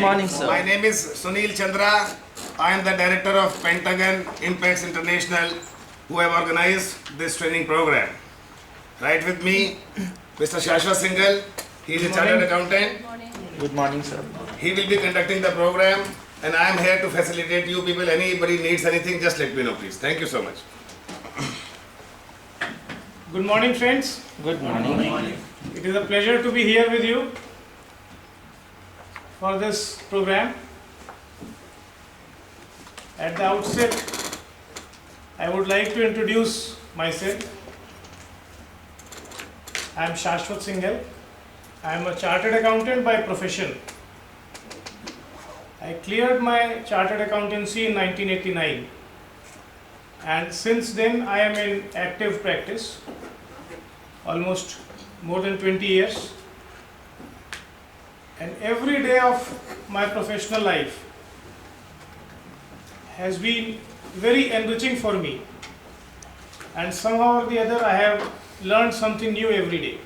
morning, sir. My name is Sunil Chandra. I am the director of Pentagon Impacts International, who have organized this training program. Right with me, Mr. Shashwat Singhal. He is a chartered accountant. Good morning, sir. He will be conducting the program, and I am here to facilitate you people. Anybody needs anything, just let me know, please. Thank you so much. Good morning, friends. Good morning. It is a pleasure to be here with you for this program. At the outset, I would like to introduce myself. I am Shashwat Singhal. I am a chartered accountant by profession. I cleared my chartered accountancy in 1989, and since then I am in active practice, almost more than 20 years, and every day of my professional life has been very enriching for me, and somehow or the other I have learned something new every day.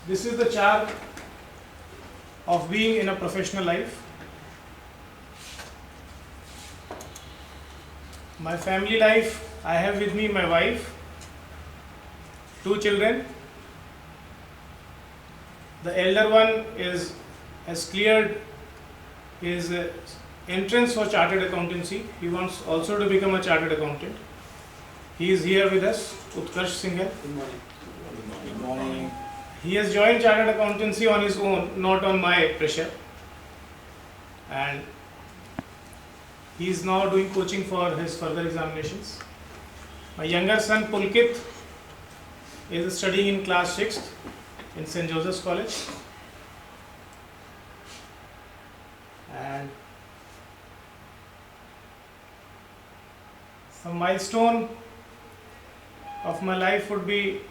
This is the charm of being in a professional life. My family life, I have with me my wife, 2 children. The elder one has cleared his entrance for chartered accountancy. He wants also to become a chartered accountant. He is here with us, Utkarsh Singhal. Good morning. He has joined chartered accountancy on his own, not on my pressure. And he is now doing coaching for his further examinations. My younger son Pulkit is studying in class 6th in St. Joseph's College. And some milestone of my life would be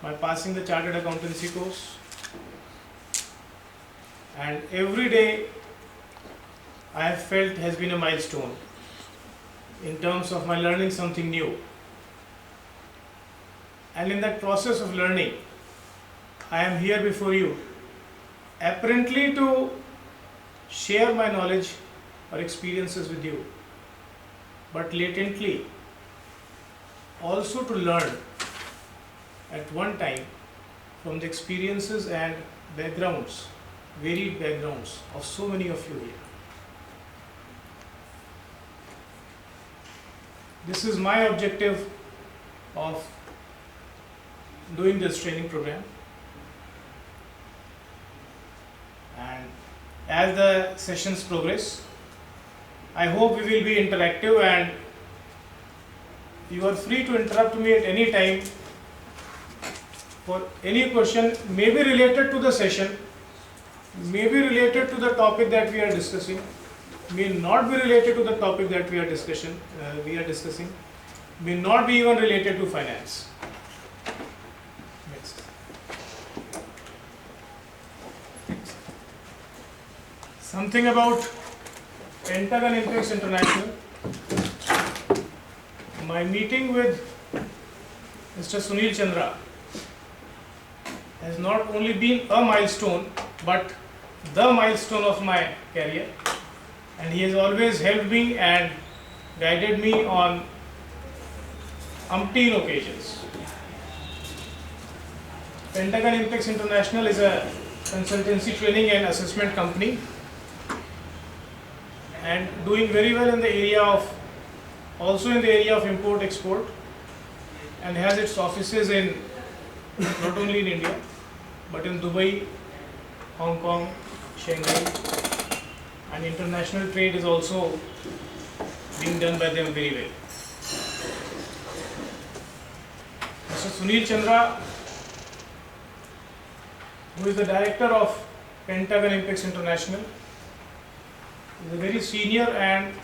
by passing the chartered accountancy course. And every day I have felt has been a milestone in terms of my learning something new. And in that process of learning, I am here before you, apparently to share my knowledge or experiences with you, but latently also to learn at one time from the experiences and backgrounds, varied backgrounds of so many of you here. This is my objective of doing this training program. And as the sessions progress, I hope we will be interactive, and you are free to interrupt me at any time for any question, may be related to the session, may be related to the topic that we are discussing, may not be related to the topic that we are discussing, may not be even related to finance. Next. Something about Pentagon Impacts International. My meeting with Mr. Sunil Chandra has not only been a milestone, but the milestone of my career, and he has always helped me and guided me on umpteen occasions. Pentagon Impacts International is a consultancy training and assessment company, and doing very well in the area of, also in the area of import export, and has its offices in not only in India but in Dubai, Hong Kong, Shanghai, and international trade is also being done by them very well. Mr. Sunil Chandra, who is the director of Pentagon Impacts International, is a very senior and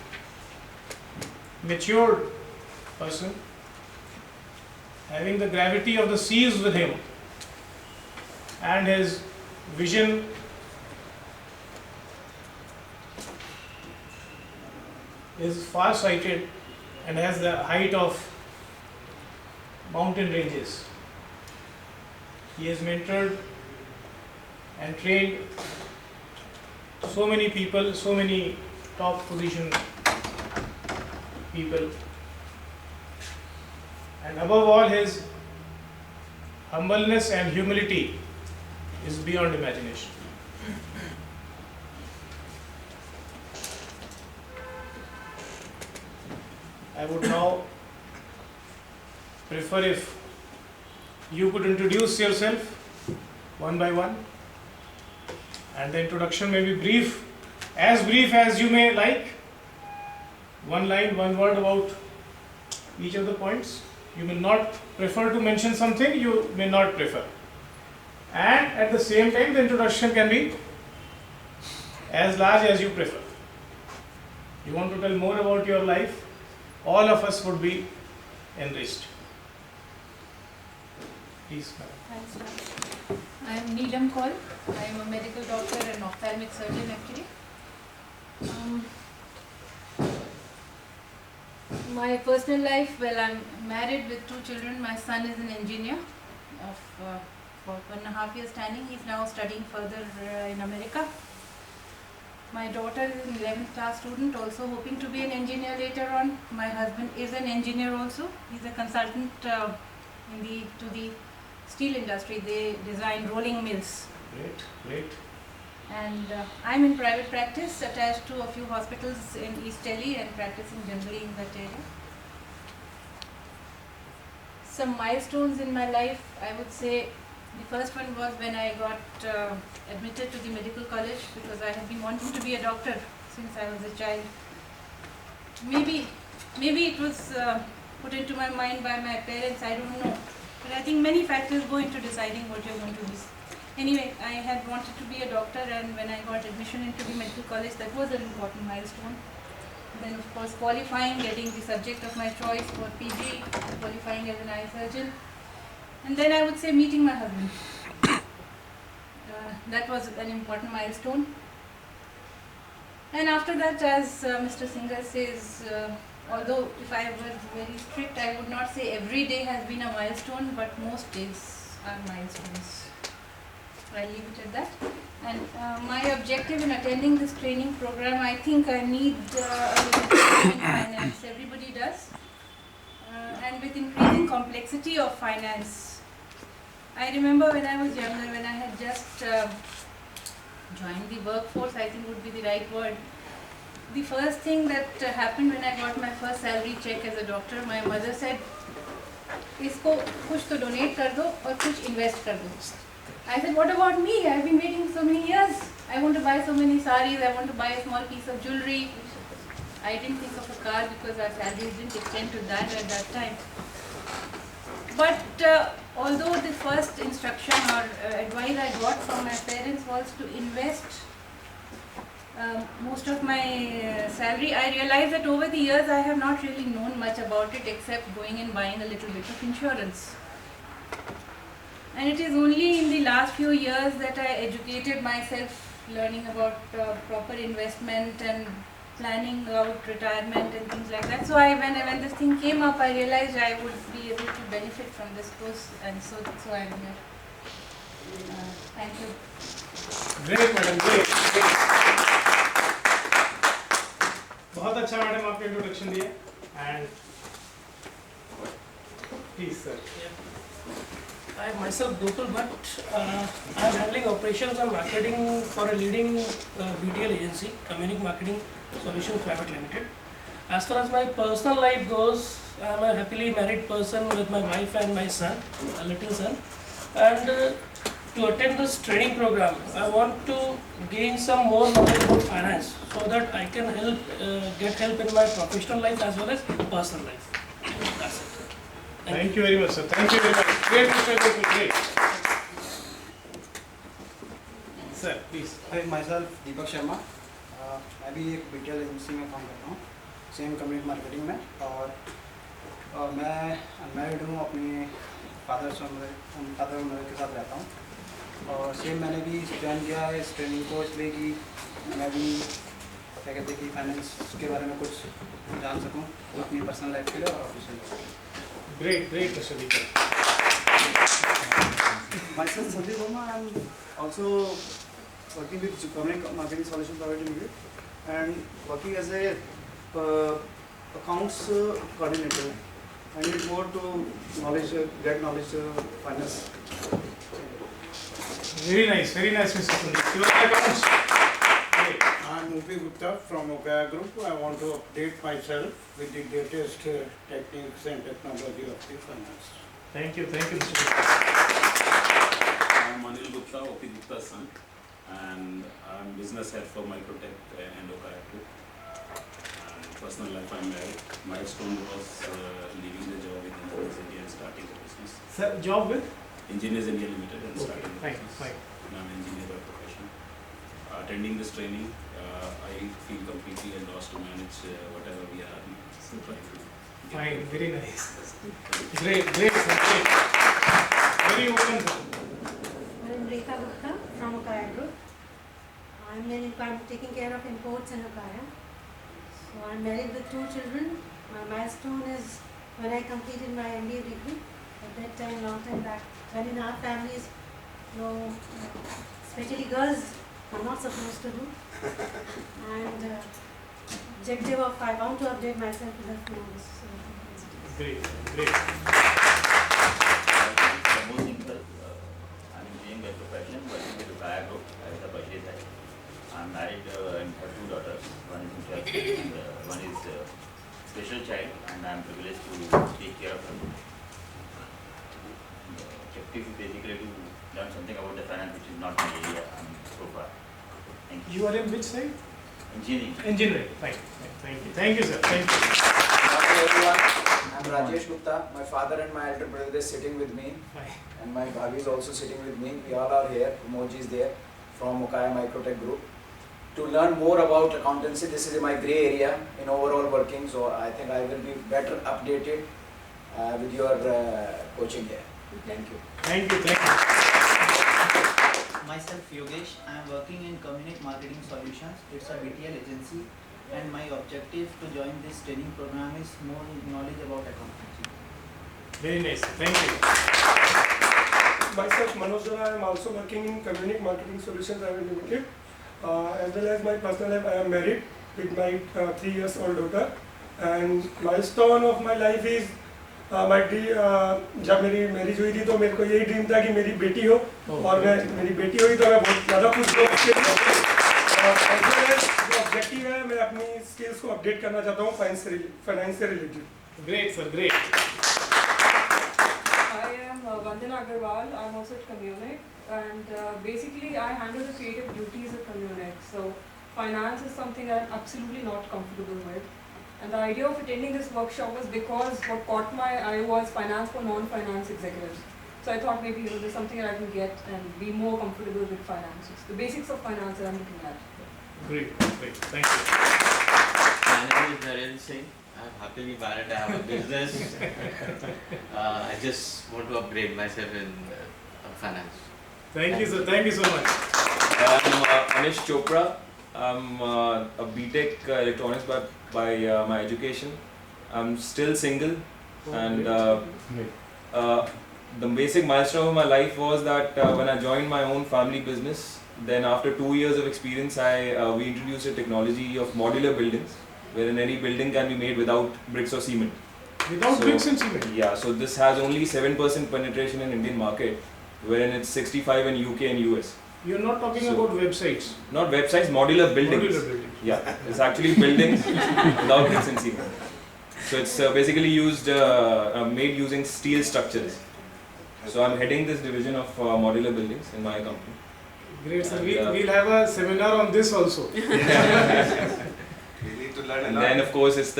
matured person, having the gravity of the seas with him, and his vision is far-sighted and has the height of mountain ranges. He has mentored and trained so many people, so many top position people, and above all, his humbleness and humility is beyond imagination. I would now prefer if you could introduce yourself one by one, and the introduction may be brief as you may like. One line, one word about each of the points. You may not prefer to mention something, you may not prefer. And at the same time, the introduction can be as large as you prefer. You want to tell more about your life, all of us would be enriched. Please, ma'am. Thanks, ma'am. I am Neelam Kaul. I am a medical doctor and ophthalmic surgeon actually. My personal life, well, I'm married with 2 children. My son is an engineer of for 1.5 years standing. He's now studying further in America. My daughter is an 11th class student, also hoping to be an engineer later on. My husband is an engineer also. He's a consultant to the steel industry. They design rolling mills. Great. And I'm in private practice, attached to a few hospitals in East Delhi and practicing generally in that area. Some milestones in my life, I would say the first one was when I got admitted to the medical college, because I had been wanting to be a doctor since I was a child. Maybe it was put into my mind by my parents, I don't know. But I think many factors go into deciding what you're going to be. Anyway, I had wanted to be a doctor, and when I got admission into the medical college, that was an important milestone. Then of course qualifying, getting the subject of my choice for PG, qualifying as an eye surgeon. And then I would say meeting my husband. That was an important milestone. And after that, as Mr. Singhal says, although if I was very strict, I would not say every day has been a milestone, but most days are milestones. I'll leave it at that. And my objective in attending this training program, I think I need a little bit in finance. Everybody does. And with increasing complexity of finance. I remember when I was younger, when I had just joined the workforce, I think would be the right word. The first thing that happened when I got my first salary check as a doctor, my mother said, "Isko kuch to donate kar do aur kuch invest kar do." I said, what about me? I've been waiting so many years. I want to buy so many saris, I want to buy a small piece of jewelry. I didn't think of a car because our salaries didn't extend to that at that time. But although the first instruction or advice I got from my parents was to invest most of my salary, I realized that over the years I have not really known much about it except going and buying a little bit of insurance. And it is only in the last few years that I educated myself, learning about proper investment and planning out retirement and things like that. So when this thing came up, I realized I would be able to benefit from this course, and so I am here. Thank you. Great, madam. Great. बहुत अच्छा madam आपने introduction दिया. And please, sir. I am myself Gokul Bhatt. I am handling operations and marketing for a leading BTL agency, Communic Marketing Solutions Private Limited. As far as my personal life goes, I am a happily married person with my wife and my son, a little son. And to attend this training program, I want to gain some more knowledge about finance so that I can get help in my professional life as well as personal life. That's it. Thank you very much, sir. Thank you very much. Great, Mr. Gokul. Great. Sir, please. Hi, myself Deepak Sharma. मैं भी एक BTL agency में काम करता हूँ, same community marketing में. और मैं अनमैरिड हूँ, अपने फादर और मदर के साथ रहता हूँ. और सेम मैंने भी ज्वाइन किया है इस ट्रेनिंग को इसलिए कि मैं भी क्या कहते हैं कि फाइनेंस के बारे में कुछ जान सकूँ अपनी पर्सनल लाइफ के लिए और ऑफिशियल लाइफ के लिए. Great, Mr. Deepak. Myself Sandeep Verma. I am also working with Community Marketing Solutions Private Limited and working as a accounts coordinator. I need more to knowledge, get knowledge finance. Very nice, Mr. Sunil. Your accounts. Great. I'm Upi Gupta from Okaya Group. I want to update myself with the latest techniques and technology of the finance. Thank you, Mr. Sunil. I'm Anil Gupta, Opi Gupta's son, and I'm business head for Microtech and Okaya Group. And personal life, I'm married. Milestone was leaving the job in Engineers India and starting the business. Sir, job with? Engineers India Limited and Okay, starting the fine, business. fine. And I'm an engineer by profession. Attending this training, I feel completely at loss to manage whatever we are earning. So trying to get Fine, it. very nice. That's good. Thank you. Great, sir, great. Very open, sir. I'm Rekha Gupta from Okaya Group. I'm taking care of imports in Okaya. So I'm married with 2 children. My milestone is when I completed my MBA degree. At that time, long time back, when in our families, especially girls, are not supposed to do. And objective of I want to update myself with the finance. Great. Singhal. I'm engineering by profession, working with Okaya Group as a budget head. I'm married and have 2 daughters. One is in 12th and one is special child, and I'm privileged to take care of her. Objective is basically to learn something about the finance, which is not my area so far. Thank you. You are in which side? Engineering. Engineering. Fine. Thank you, sir. Thank you. Hello everyone, I'm Rajesh Gupta. My father and my elder brother is sitting with me, Fine. and my bhabi is also sitting with me. We all are here. Emoji is there from Okaya Microtech Group. To learn more about accountancy, this is my grey area in overall working, so I think I will be better updated with your coaching here. Thank you. Thank you. Myself Yogesh, I am working in Community Marketing Solutions. It's a BTL agency, and my objective to join this training program is more knowledge about accountancy. Very nice. Thank you. Myself Manoj Jha, I am also working in Community Marketing Solutions Private Limited. As well as my personal life, I am married with my 3 years old daughter. And milestone of my life is जब मेरी marriage हुई थी तो मेरे को यही dream था कि मेरी बेटी हो और मेरी बेटी हुई तो मैं बहुत ज़्यादा खुश हूँ उसके लिए। जो ऑब्जेक्टिव है मैं अपनी स्किल्स को अपडेट करना चाहता हूँ फाइनेंस से related. Great, sir. Great. I am Vandana Agarwal. I'm also at Communic, and basically I handle the creative duties at Communic. So finance is something I'm absolutely not comfortable with. And the idea of attending this workshop was because what caught my eye was finance for non-finance executives. So I thought maybe there's something that I can get and be more comfortable with finances. The basics of finance that I'm looking at. Great. Thank you. My name is Narendra Singh. I'm happily married. I have a business. I just want to upgrade myself in finance. Thank you, sir. Thank you so much. I'm Anish Chopra. I'm a BTech electronics by my education. I'm still single, and the basic milestone of my life was that when I joined my own family business, then after 2 years of experience, we introduced a technology of modular buildings, wherein any building can be made without bricks or cement. Without bricks and cement? Yeah, so this has only 7% penetration in Indian market, wherein it's 65 in UK and US. You're not talking about websites? Not websites, modular buildings. Modular buildings. Yeah, it's actually buildings without bricks and cement. So it's basically used, made using steel structures. So I'm heading this division of modular buildings in my company. Great, sir. We'll have a seminar on this also. We need to learn a And lot. then of course it's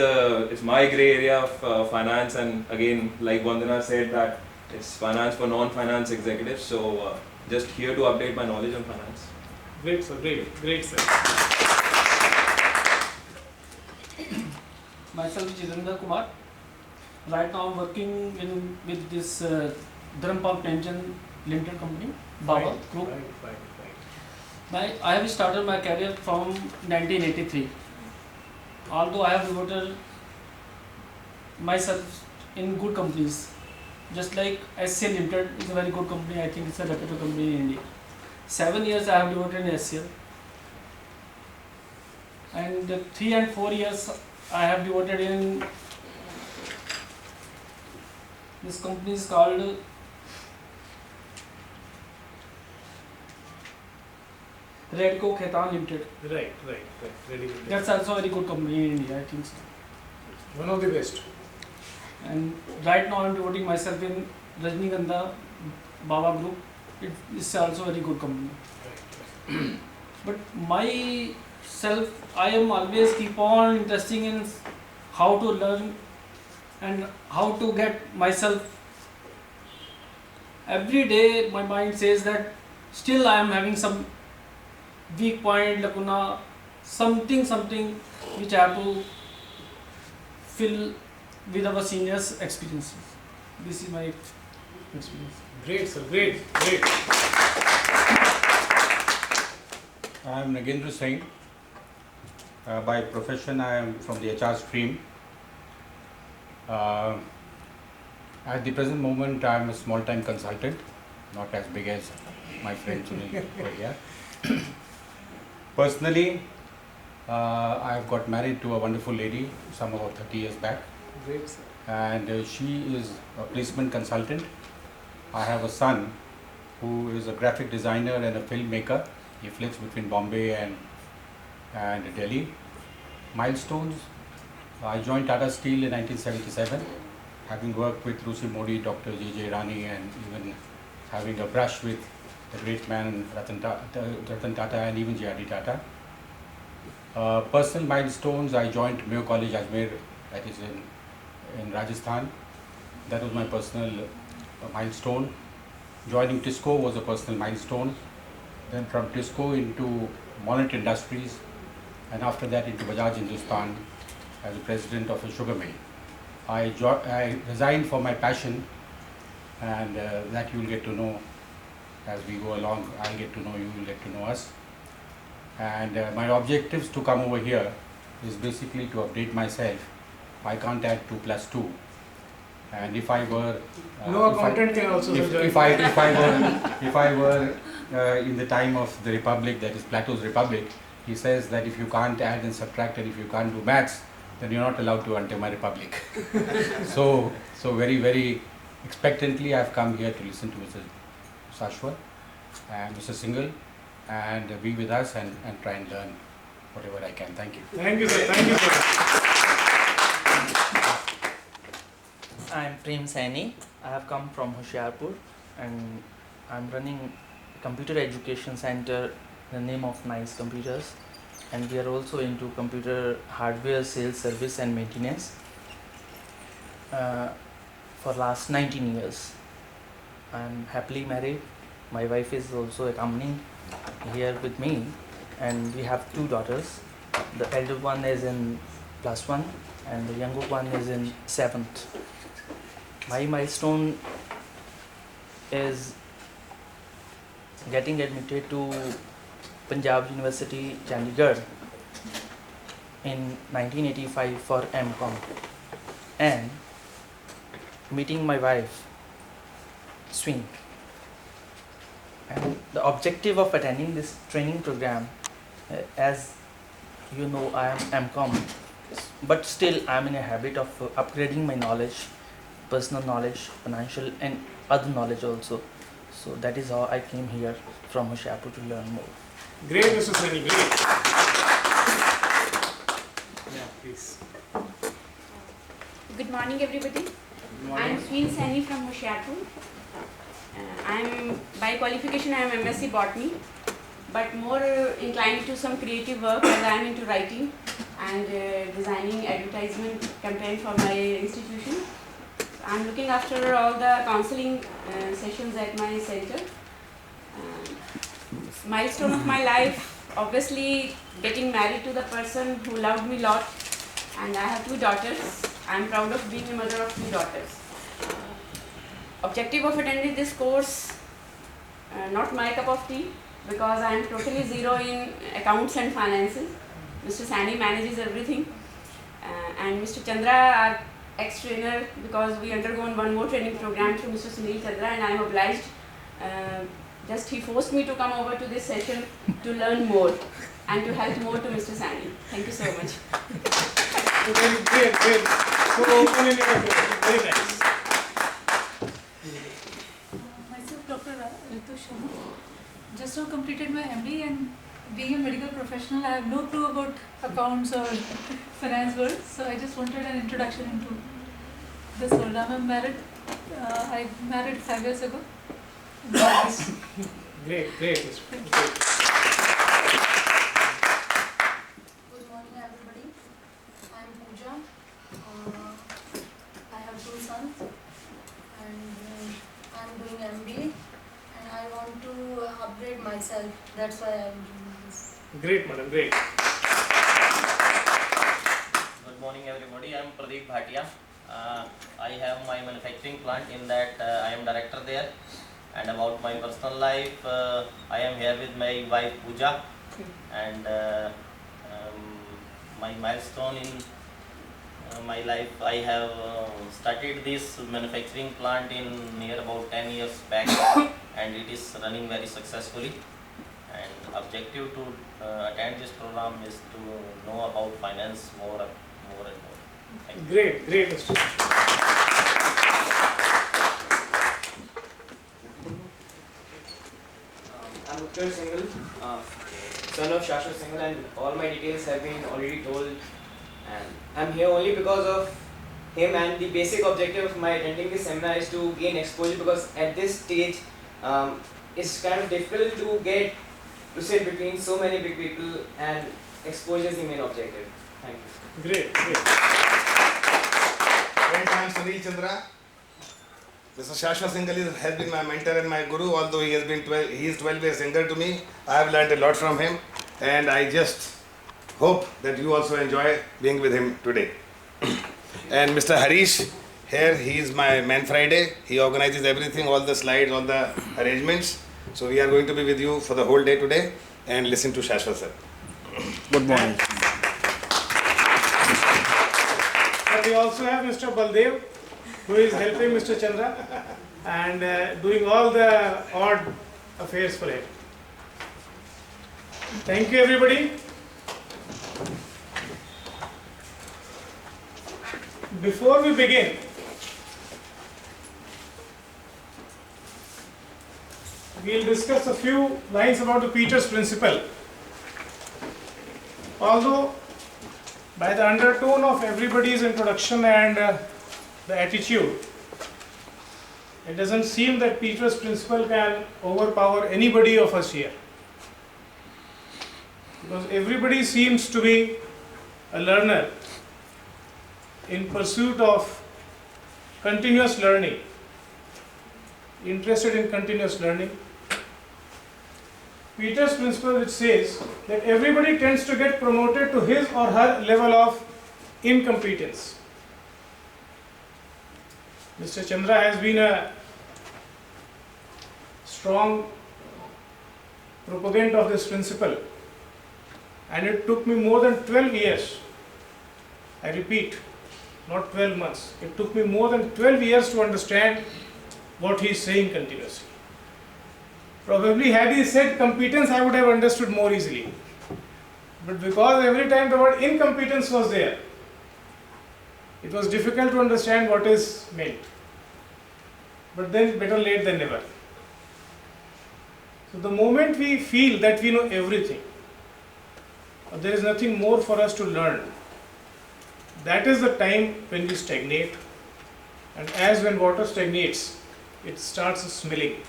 my grey area of finance, and again, like Vandana said, that it's finance for non-finance executives. So just here to update my knowledge on finance. Great, sir. Great, sir. Myself Jitendra Kumar. Right now I'm working with this drum pump engine limited company, Baba Group. Fine. I have started my career from 1983. Although I have devoted myself in good companies, just like SCL Limited is a very good company. I think it's a reputable company in India. 7 years I have devoted in SCL, and 3 and 4 years I have devoted in this company is called Redco Khaitan Limited. Right. Very good. That's also a very good company in India, I think so. One of the best. And right now I am devoting myself in Rajnigandha Baba Group. It is also a very good company. But myself, I am always keep on interesting in how to learn and how to get myself. Every day my mind says that still I am having some weak point, lacuna, something which I have to fill with our seniors' experiences. This is my experience. Great, sir. Great. I am Nagendra Singh. By profession, I am from the HR stream. At the present moment, I am a small-time consultant, not as big as my friend Sunil over here. Personally, I have got married to a wonderful lady some about 30 years back. Great, sir. And she is a placement consultant. I have a son who is a graphic designer and a filmmaker. He flips between Bombay and Delhi. Milestones, I joined Tata Steel in 1977, having worked with Rusi Modi, Dr. J.J. Rani, and even having a brush with the great man Ratan Tata and even J.R.D. Tata. Personal milestones, I joined Mayo College Ajmer, that is in Rajasthan. That was my personal milestone. Joining TISCO was a personal milestone. Then from TISCO into Monnet Industries, and after that into Bajaj Hindustan as the president of a sugar mill. I resigned for my passion, and that you will get to know as we go along. I'll get to know you, will get to know us. And my objectives to come over here is basically to update myself. I can't add 2 plus 2. And if I were if I were in the time of the Republic, that is Plato's Republic, he says that if you can't add and subtract and if you can't do maths, then you're not allowed to enter my Republic. so very, very expectantly I've come here to listen to Mr. Shashwat and Mr. Singhal and be with us and try and learn whatever I can. Thank you. Thank you, sir. Thank you, sir. I'm Prem Saini. I have come from Hoshiarpur and I'm running computer education center in the name of Nice Computers, and we are also into computer hardware sales, service and maintenance for last 19 years. I'm happily married. My wife is also accompanying here with me, and we have 2 daughters. The elder one is in +1 and the younger one is in 7th. My milestone is getting admitted to Punjab University, Chandigarh in 1985 for M.Com and meeting my wife, Shri. And the objective of attending this training program, as you know, I am M.Com, but still I am in a habit of upgrading my knowledge, personal knowledge, financial and other knowledge also. So that is how I came here from Hoshiarpur to learn more. Great, Mr. Sani, great. Yeah, please. Good morning, everybody. Good morning. I'm Shri Sani from Hoshiarpur. By qualification I am MSc Botany, but more inclined to some creative work as I am into writing and designing advertisement campaign for my institution. I am looking after all the counseling sessions at my center. Milestone of my life, obviously getting married to the person who loved me a lot, and I have 2 daughters. I am proud of being a mother of 2 daughters. Objective of attending this course, not my cup of tea, because I am totally zero in accounts and finances. Mr. Sani manages everything, and Mr. Chandra, our ex-trainer, because we undergone one more training program through Mr. Sunil Chandra, and I am obliged Just he forced me to come over to this session to learn more and to help more to Mr. Sani. Thank you so much. Great. So open and very nice. Myself, Dr. Ritu Sharma. Just now completed my MD, and being a medical professional, I have no clue about accounts or finance world. So I just wanted an introduction into this world. I'm married. I married 5 years ago. Great. Good morning, everybody. I'm Pooja. I have 2 sons, and I'm doing MBA, and I want to upgrade myself. That's why I'm doing this. Great, madam. Great. Good morning, everybody. I'm Pradeep Bhatia. I have my manufacturing plant. In that, I am director there. And about my personal life, I am here with my wife Pooja, and my milestone in my life, I have started this manufacturing plant in near about 10 years back, and it is running very successfully. And objective to attend this program is to know about finance more and more. Thank you. Great, Mr. I'm Singhal, son of Shashwat Singhal, and all my details have been already told. And I'm here only because of him, and the basic objective of my attending this seminar is to gain exposure, because at this stage it's kind of difficult to get to sit between so many big people, and exposure is the main objective. Thank you. Great. I'm Sunil Chandra. Mr. Shashwat Singhal has been my mentor and my guru. Although he is 12 years younger to me, I have learned a lot from him, and I just hope that you also enjoy being with him today. And Mr. Harish, here he is my Man Friday. He organizes everything, all the slides, all the arrangements. So we are going to be with you for the whole day today and listen to Shashwat sir. Good morning. And we also have Mr. Baldev, who is helping Mr. Chandra and doing all the odd affairs for him. Thank you, everybody. Before we begin, we'll discuss a few lines about the Peters principle. Although by the undertone of everybody's introduction and the attitude, it doesn't seem that Peters principle can overpower anybody of us here, because everybody seems to be a learner in pursuit of continuous learning, interested in continuous learning. Peters principle, which says that everybody tends to get promoted to his or her level of incompetence. Mr. Chandra has been a strong proponent of this principle, and it took me more than 12 years. I repeat, not 12 months. It took me more than 12 years to understand what he is saying continuously. Probably had he said competence, I would have understood more easily. But because every time the word incompetence was there, it was difficult to understand what is meant. But then better late than never. So the moment we feel that we know everything, or there is nothing more for us to learn, that is the time when we stagnate. And as when water stagnates, it starts smelling.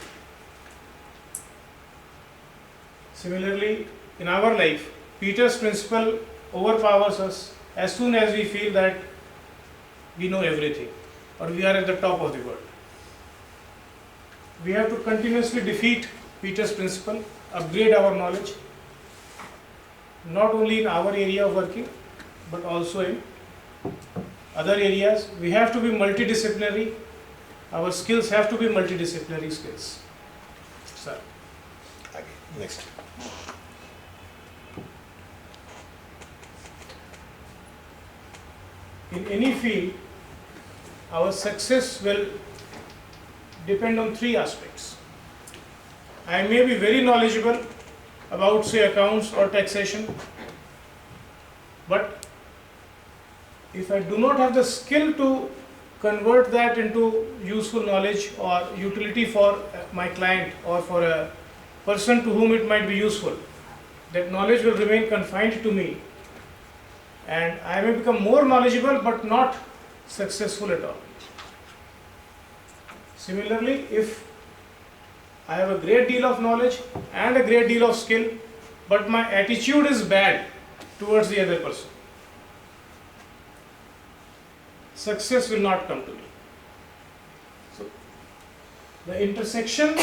Similarly, in our life, Peters' principle overpowers us as soon as we feel that we know everything or we are at the top of the world. We have to continuously defeat Peters' principle, upgrade our knowledge, not only in our area of working, but also in other areas. We have to be multidisciplinary. Our skills have to be multidisciplinary skills. Sir. Okay, next. In any field, our success will depend on 3 aspects. I may be very knowledgeable about say accounts or taxation, but if I do not have the skill to convert that into useful knowledge or utility for my client or for a person to whom it might be useful, that knowledge will remain confined to me and I may become more knowledgeable but not successful at all. Similarly, if I have a great deal of knowledge and a great deal of skill, but my attitude is bad towards the other person, success will not come to me. So, the intersection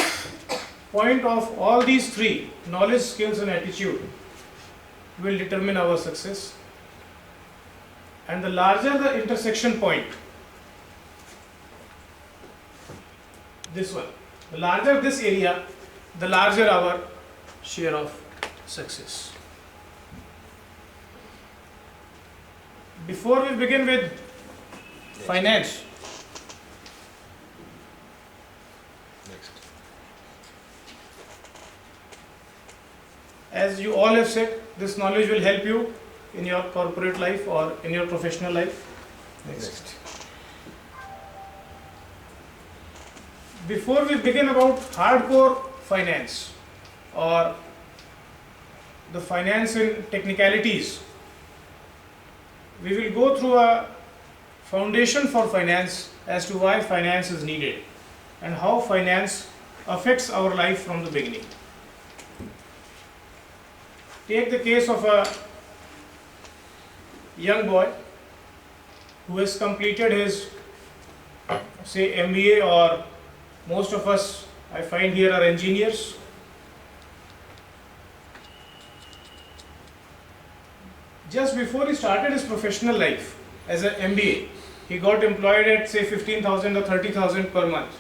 point of all these three, knowledge, skills and attitude, will determine our success. And the larger the intersection point, this one, the larger this area, the larger our share of success. Before we begin with finance, as you all have said, this knowledge will help you in your corporate life or in your professional life. Next. Before we begin about hardcore finance or the finance in technicalities, we will go through a foundation for finance as to why finance is needed and how finance affects our life from the beginning. Take the case of a young boy who has completed his, say, MBA, or most of us, I find here, are engineers. Just before he started his professional life as an MBA, he got employed at say 15,000 or 30,000 per month.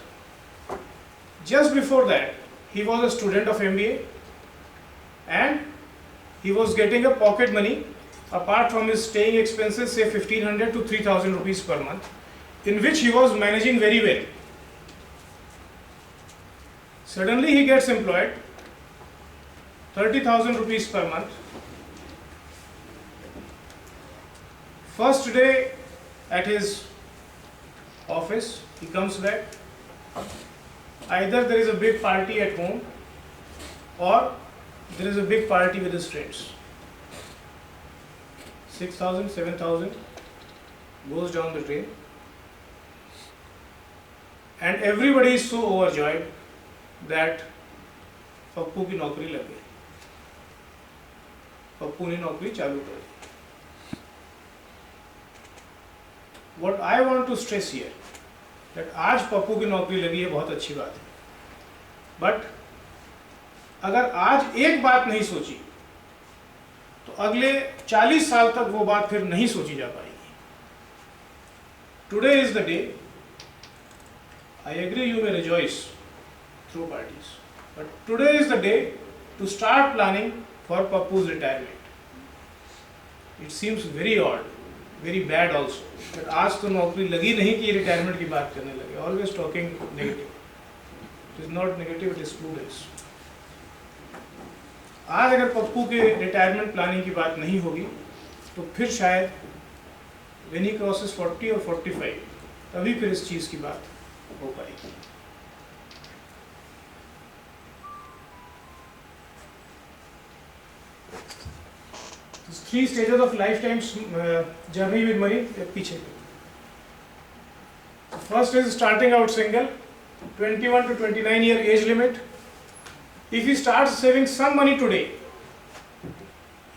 Just before that, he was a student of MBA and he was getting a pocket money apart from his staying expenses, say 1,500 to 3,000 rupees per month, in which he was managing very well. Suddenly he gets employed, 30,000 rupees per month. First day at his office, he comes back. Either there is a big party at home or there is a big party with his friends. 6,000, 7,000 goes down the drain. And everybody is so overjoyed that Pappu की नौकरी लग गई, पप्पू ने नौकरी चालू कर दी. What I want to stress here, that आज पप्पू की नौकरी लगी है, बहुत अच्छी बात है, बट अगर आज एक बात नहीं सोची तो अगले 40 साल तक वो बात फिर नहीं सोची जा पाएगी. Today is the day. I agree you may rejoice through parties, but today is the day to start planning for Pappu's retirement. It seems very odd, very bad also, that आज तो नौकरी लगी नहीं कि रिटायरमेंट की बात करने लगे. Always talking negative. It is not negative, it is prudence. आज अगर पप्पू के रिटायरमेंट प्लानिंग की बात नहीं होगी तो फिर शायद when he crosses 40 or 45 तभी फिर इस चीज़ की बात हो पाएगी. Three stages of lifetime journey with money. पीछे. First is starting out single, 21 to 29 year age limit. If he starts saving some money today,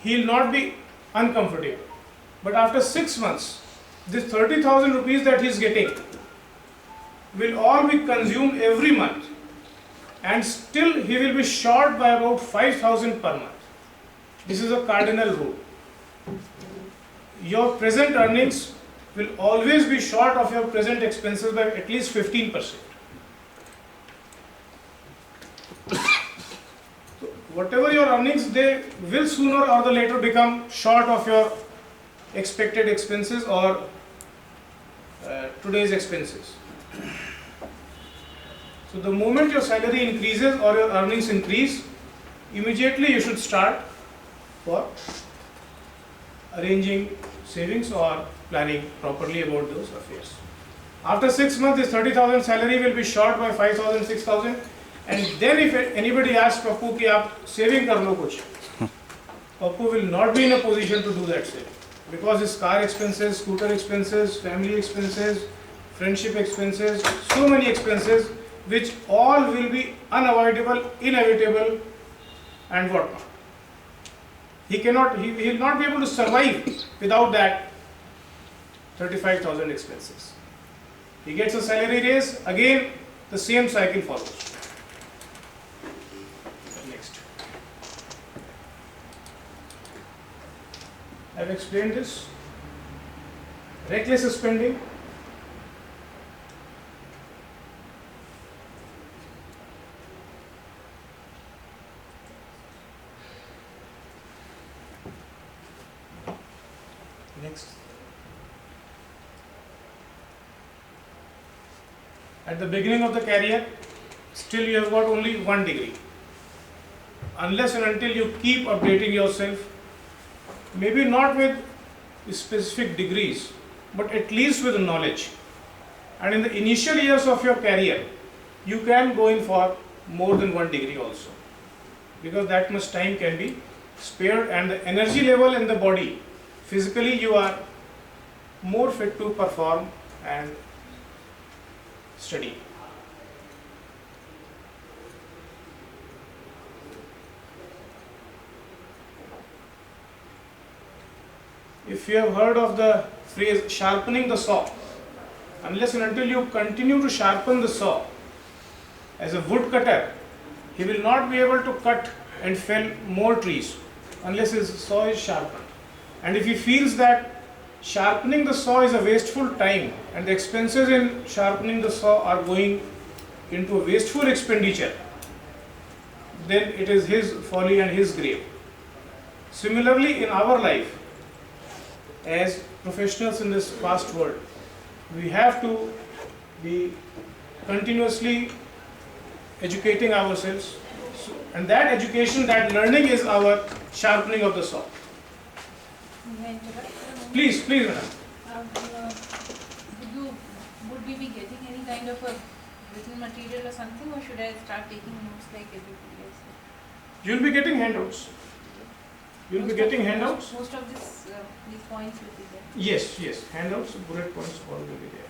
he will not be uncomfortable. But after 6 months, this 30,000 rupees that he is getting will all be consumed every month, and still he will be short by about 5,000 per month. This is a cardinal rule. Your present earnings will always be short of your present expenses by at least 15%. So whatever your earnings, they will sooner or the later become short of your expected expenses or today's expenses. So the moment your salary increases or your earnings increase, immediately you should start for arranging savings or planning properly about those affairs. After 6 months, this 30,000 salary will be short by 5,000, 6,000, and then if anybody asks Pappu ki aap saving kar lo kuch, Pappu will not be in a position to do that saving because his car expenses, scooter expenses, family expenses, friendship expenses, so many expenses which all will be unavoidable, inevitable, and whatnot. He will not be able to survive without that 35,000 expenses. He gets a salary raise, again the same cycle follows. Next. I have explained this. Reckless spending. Next. At the beginning of the career, still you have got only 1 degree. Unless and until you keep updating yourself, maybe not with specific degrees, but at least with knowledge. And in the initial years of your career, you can go in for more than 1 degree also, because that much time can be spared, and the energy level in the body, physically you are more fit to perform and study. If you have heard of the phrase sharpening the saw, unless and until you continue to sharpen the saw, as a woodcutter, he will not be able to cut and fell more trees unless his saw is sharpened. And if he feels that sharpening the saw is a wasteful time and the expenses in sharpening the saw are going into a wasteful expenditure, then it is his folly and his grave. Similarly, in our life, as professionals in this fast world, we have to be continuously educating ourselves, and that education, that learning is our sharpening of the saw. Please, madam. Would we be getting any kind of a written material or something, or should I start taking notes like everybody else? You will be getting handouts. You will be getting handouts. Most of these points will be there. Yes, handouts, bullet points, all will be there.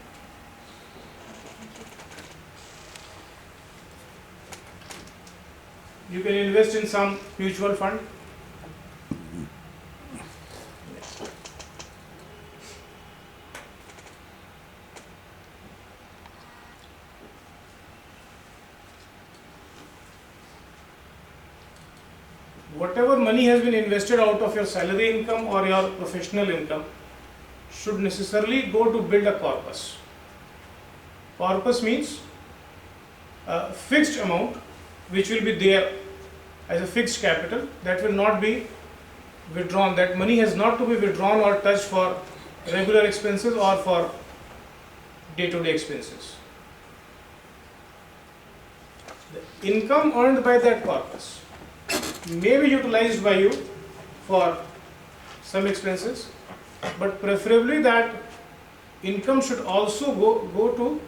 You can invest in some mutual fund. Whatever money has been invested out of your salary income or your professional income should necessarily go to build a corpus. Corpus means a fixed amount which will be there as a fixed capital that will not be withdrawn. That money has not to be withdrawn or touched for regular expenses or for day-to-day expenses. The income earned by that corpus may be utilized by you for some expenses, but preferably that income should also go to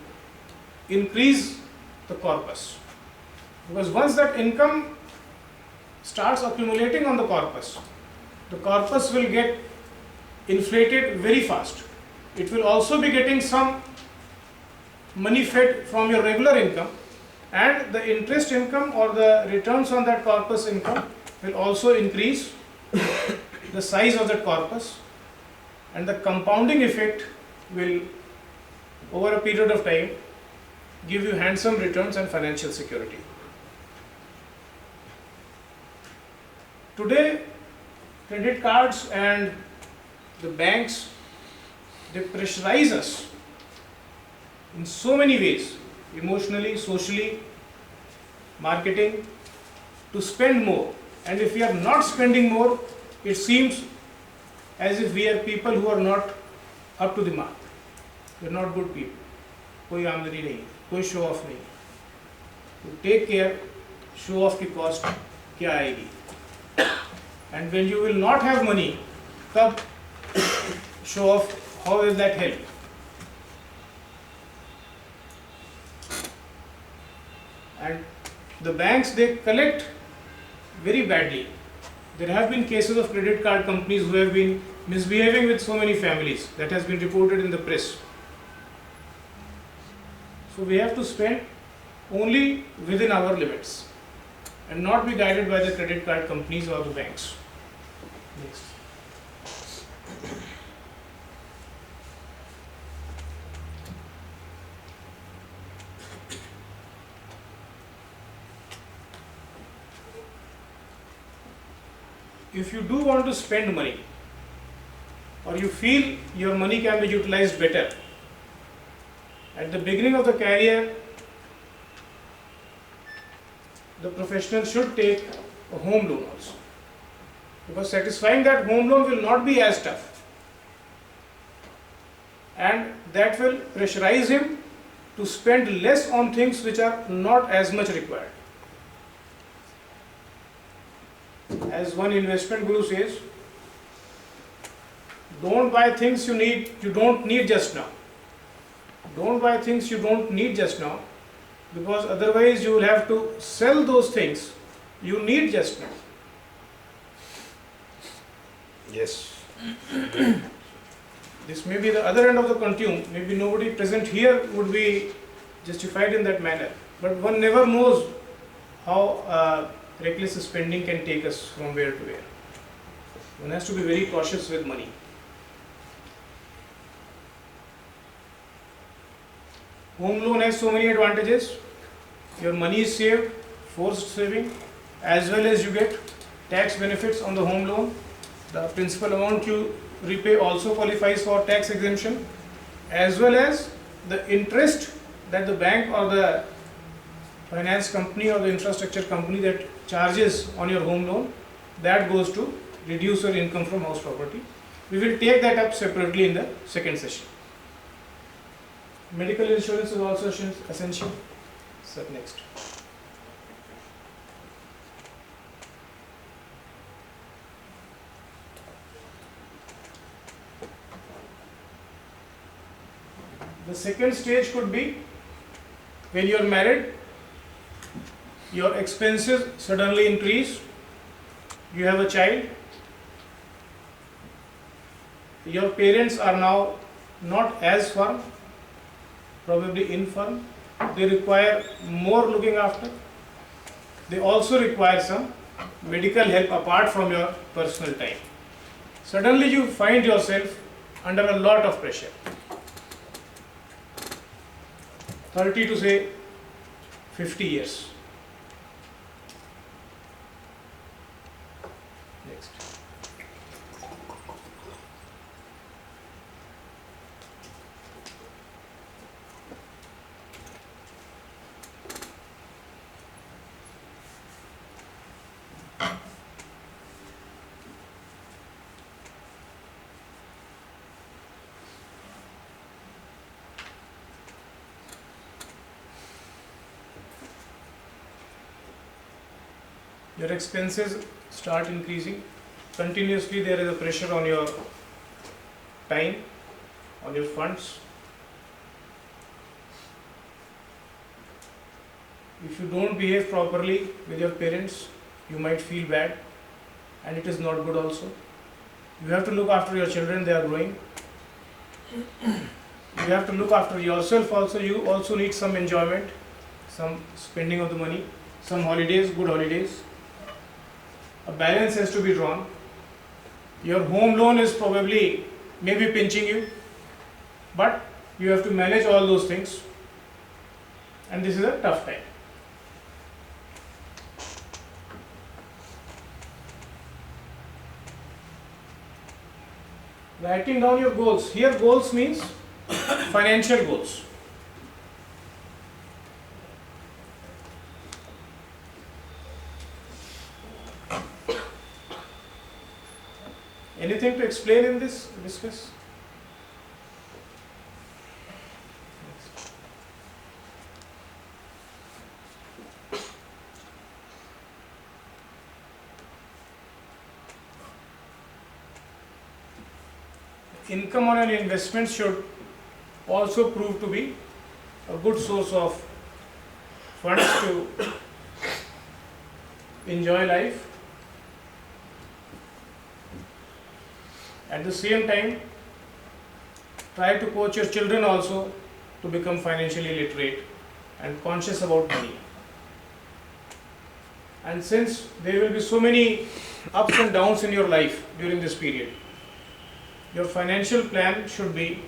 increase the corpus, because once that income starts accumulating on the corpus will get inflated very fast. It will also be getting some money fed from your regular income, and the interest income or the returns on that corpus income will also increase the size of that corpus, and the compounding effect will, over a period of time, give you handsome returns and financial security. Today, credit cards and the banks, they pressurize us in so many ways, emotionally, socially, marketing, to spend more. And if we are not spending more, it seems as if we are people who are not up to the mark. We are not good people. कोई आमदनी नहीं, कोई show off नहीं. to take care, show off की cost क्या आएगी, and when you will not have money, तब show off, how will that help? And the banks, they collect very badly. There have been cases of credit card companies who have been misbehaving with so many families, that has been reported in the press. So we have to spend only within our limits and not be guided by the credit card companies or the banks. Next. If you do want to spend money, or you feel your money can be utilized better, at the beginning of the career, the professional should take a home loan also, because satisfying that home loan will not be as tough, and that will pressurize him to spend less on things which are not as much required. As one investment guru says, don't buy things you don't need just now. Don't buy things you don't need just now, because otherwise you will have to sell those things you need just now. Yes. This may be the other end of the continuum. Maybe nobody present here would be justified in that manner. But one never knows how reckless spending can take us from where to where. One has to be very cautious with money. Home loan has so many advantages. Your money is saved, forced saving, as well as you get tax benefits on the home loan. The principal amount you repay also qualifies for tax exemption, as well as the interest that the bank or the finance company or the infrastructure company that charges on your home loan, that goes to reduce your income from house property. We will take that up separately in the second session. Medical insurance is also essential. So next. The second stage could be when you are married, your expenses suddenly increase, you have a child, your parents are now not as firm, probably infirm, they require more looking after, they also require some medical help apart from your personal time. Suddenly you find yourself under a lot of pressure. 30 to say 50 years. Next. Your expenses start increasing. Continuously there is a pressure on your time, on your funds. If you don't behave properly with your parents, you might feel bad, and it is not good also. You have to look after your children, they are growing. You have to look after yourself also. You also need some enjoyment, some spending of the money, some holidays, good holidays. A balance has to be drawn. Your home loan is probably maybe pinching you, but you have to manage all those things, and this is a tough time. Writing down your goals. Here goals means financial goals. Anything to explain in this? Discuss. income on an investment should also prove to be a good source of funds to enjoy life. At the same time, try to coach your children also to become financially literate and conscious about money. And since there will be so many ups and downs in your life during this period, your financial plan should be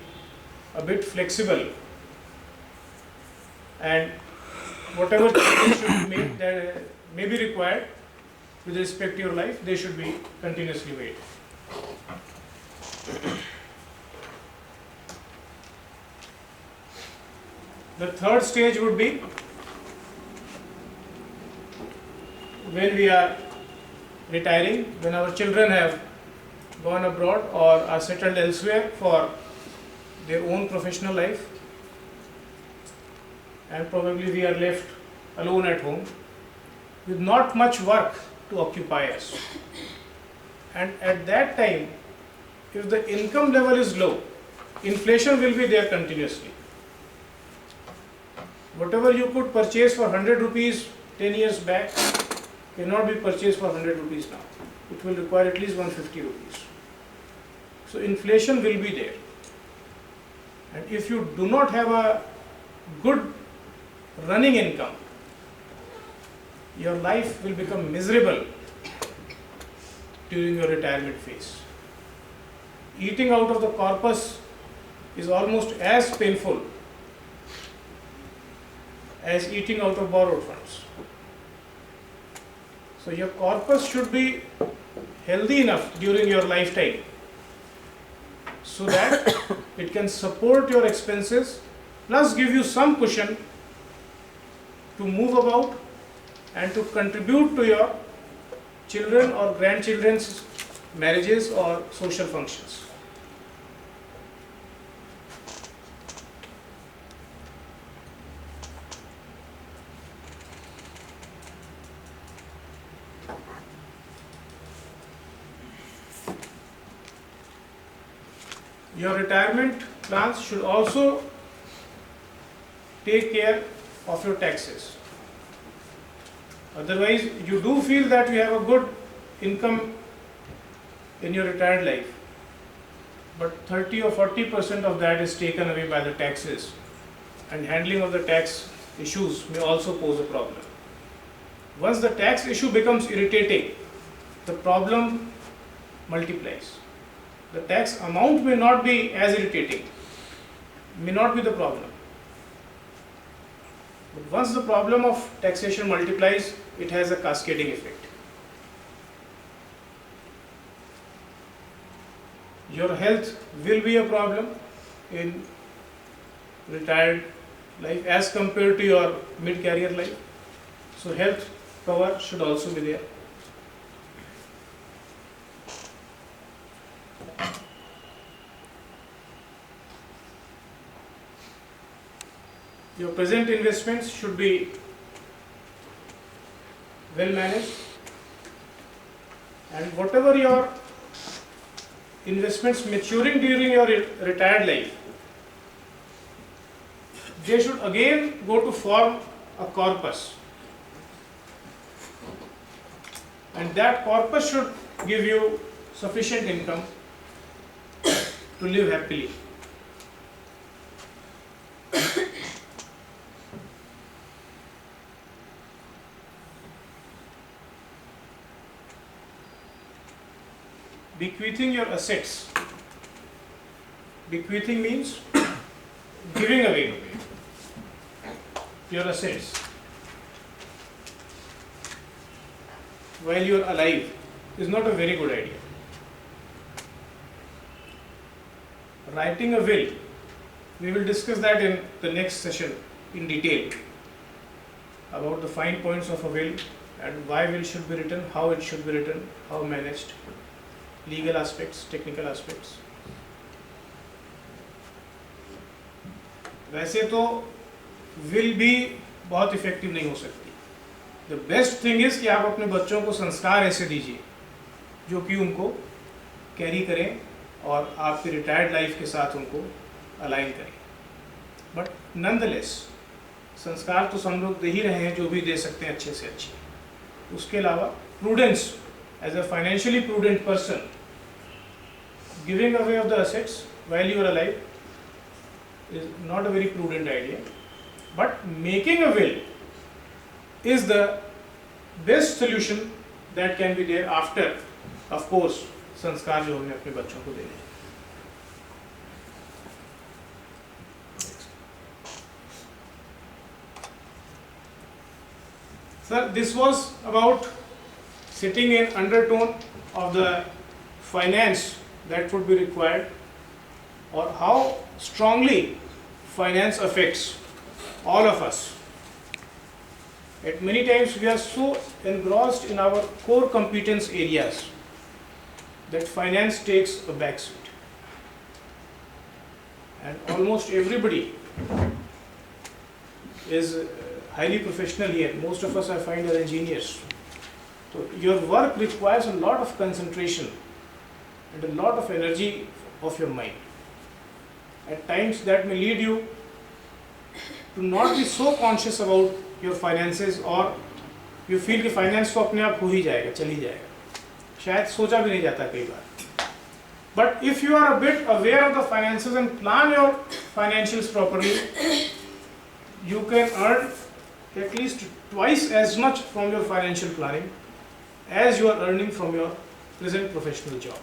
a bit flexible, and whatever changes should be made that may be required with respect to your life, they should be continuously made. The third stage would be when we are retiring, when our children have gone abroad or are settled elsewhere for their own professional life, and probably we are left alone at home with not much work to occupy us. And at that time, if the income level is low, inflation will be there continuously. Whatever you could purchase for 100 rupees 10 years back cannot be purchased for 100 rupees now. It will require at least 150 rupees. So inflation will be there. And if you do not have a good running income, your life will become miserable during your retirement phase. Eating out of the corpus is almost as painful as eating out of borrowed funds. So your corpus should be healthy enough during your lifetime so that it can support your expenses plus give you some cushion to move about and to contribute to your children or grandchildren's marriages or social functions. Your retirement plans should also take care of your taxes. Otherwise, you do feel that you have a good income in your retired life, but 30 or 40% of that is taken away by the taxes, and handling of the tax issues may also pose a problem. Once the tax issue becomes irritating, the problem multiplies. The tax amount may not be as irritating, may not be the problem. But once the problem of taxation multiplies, it has a cascading effect. Your health will be a problem in retired life as compared to your mid-career life. So health cover should also be there. Your present investments should be well managed, and whatever your investments maturing during your retired life, they should again go to form a corpus, and that corpus should give you sufficient income to live happily. Bequeathing your assets. Bequeathing means giving away your assets while you are alive is not a very good idea. Writing a will, we will discuss that in the next session in detail about the fine points of a will and why will should be written, how it should be written, how managed, legal aspects, technical aspects. वैसे तो will भी बहुत effective नहीं हो सकती. The best thing is कि आप अपने बच्चों को संस्कार ऐसे दीजिए जो कि उनको कैरी करें और आपकी रिटायर्ड लाइफ के साथ उनको अलाइन करें। बट नॉनदलेस संस्कार तो हम लोग दे ही रहे हैं, जो भी दे सकते हैं अच्छे से अच्छे। उसके अलावा prudence, as a financially prudent person, giving away of the assets while you are alive is not a very prudent idea, but making a will is the best solution that can be there after, of course, संस्कार जो हमने अपने बच्चों को देने। Sir, this was about sitting in undertone of the finance that would be required, or how strongly finance affects all of us. At many times we are so engrossed in our core competence areas that finance takes a back seat. And almost everybody is highly professional here. Most of us I find are engineers. So your work requires a lot of concentration and a lot of energy of your mind. At times that may lead you to not be so conscious about your finances, or you feel कि finance तो अपने आप हो ही जाएगा, चल ही जाएगा, शायद सोचा भी नहीं जाता कई बार। But if you are a bit aware of the finances and plan your financials properly, you can earn at least twice as much from your financial planning as you are earning from your present professional job.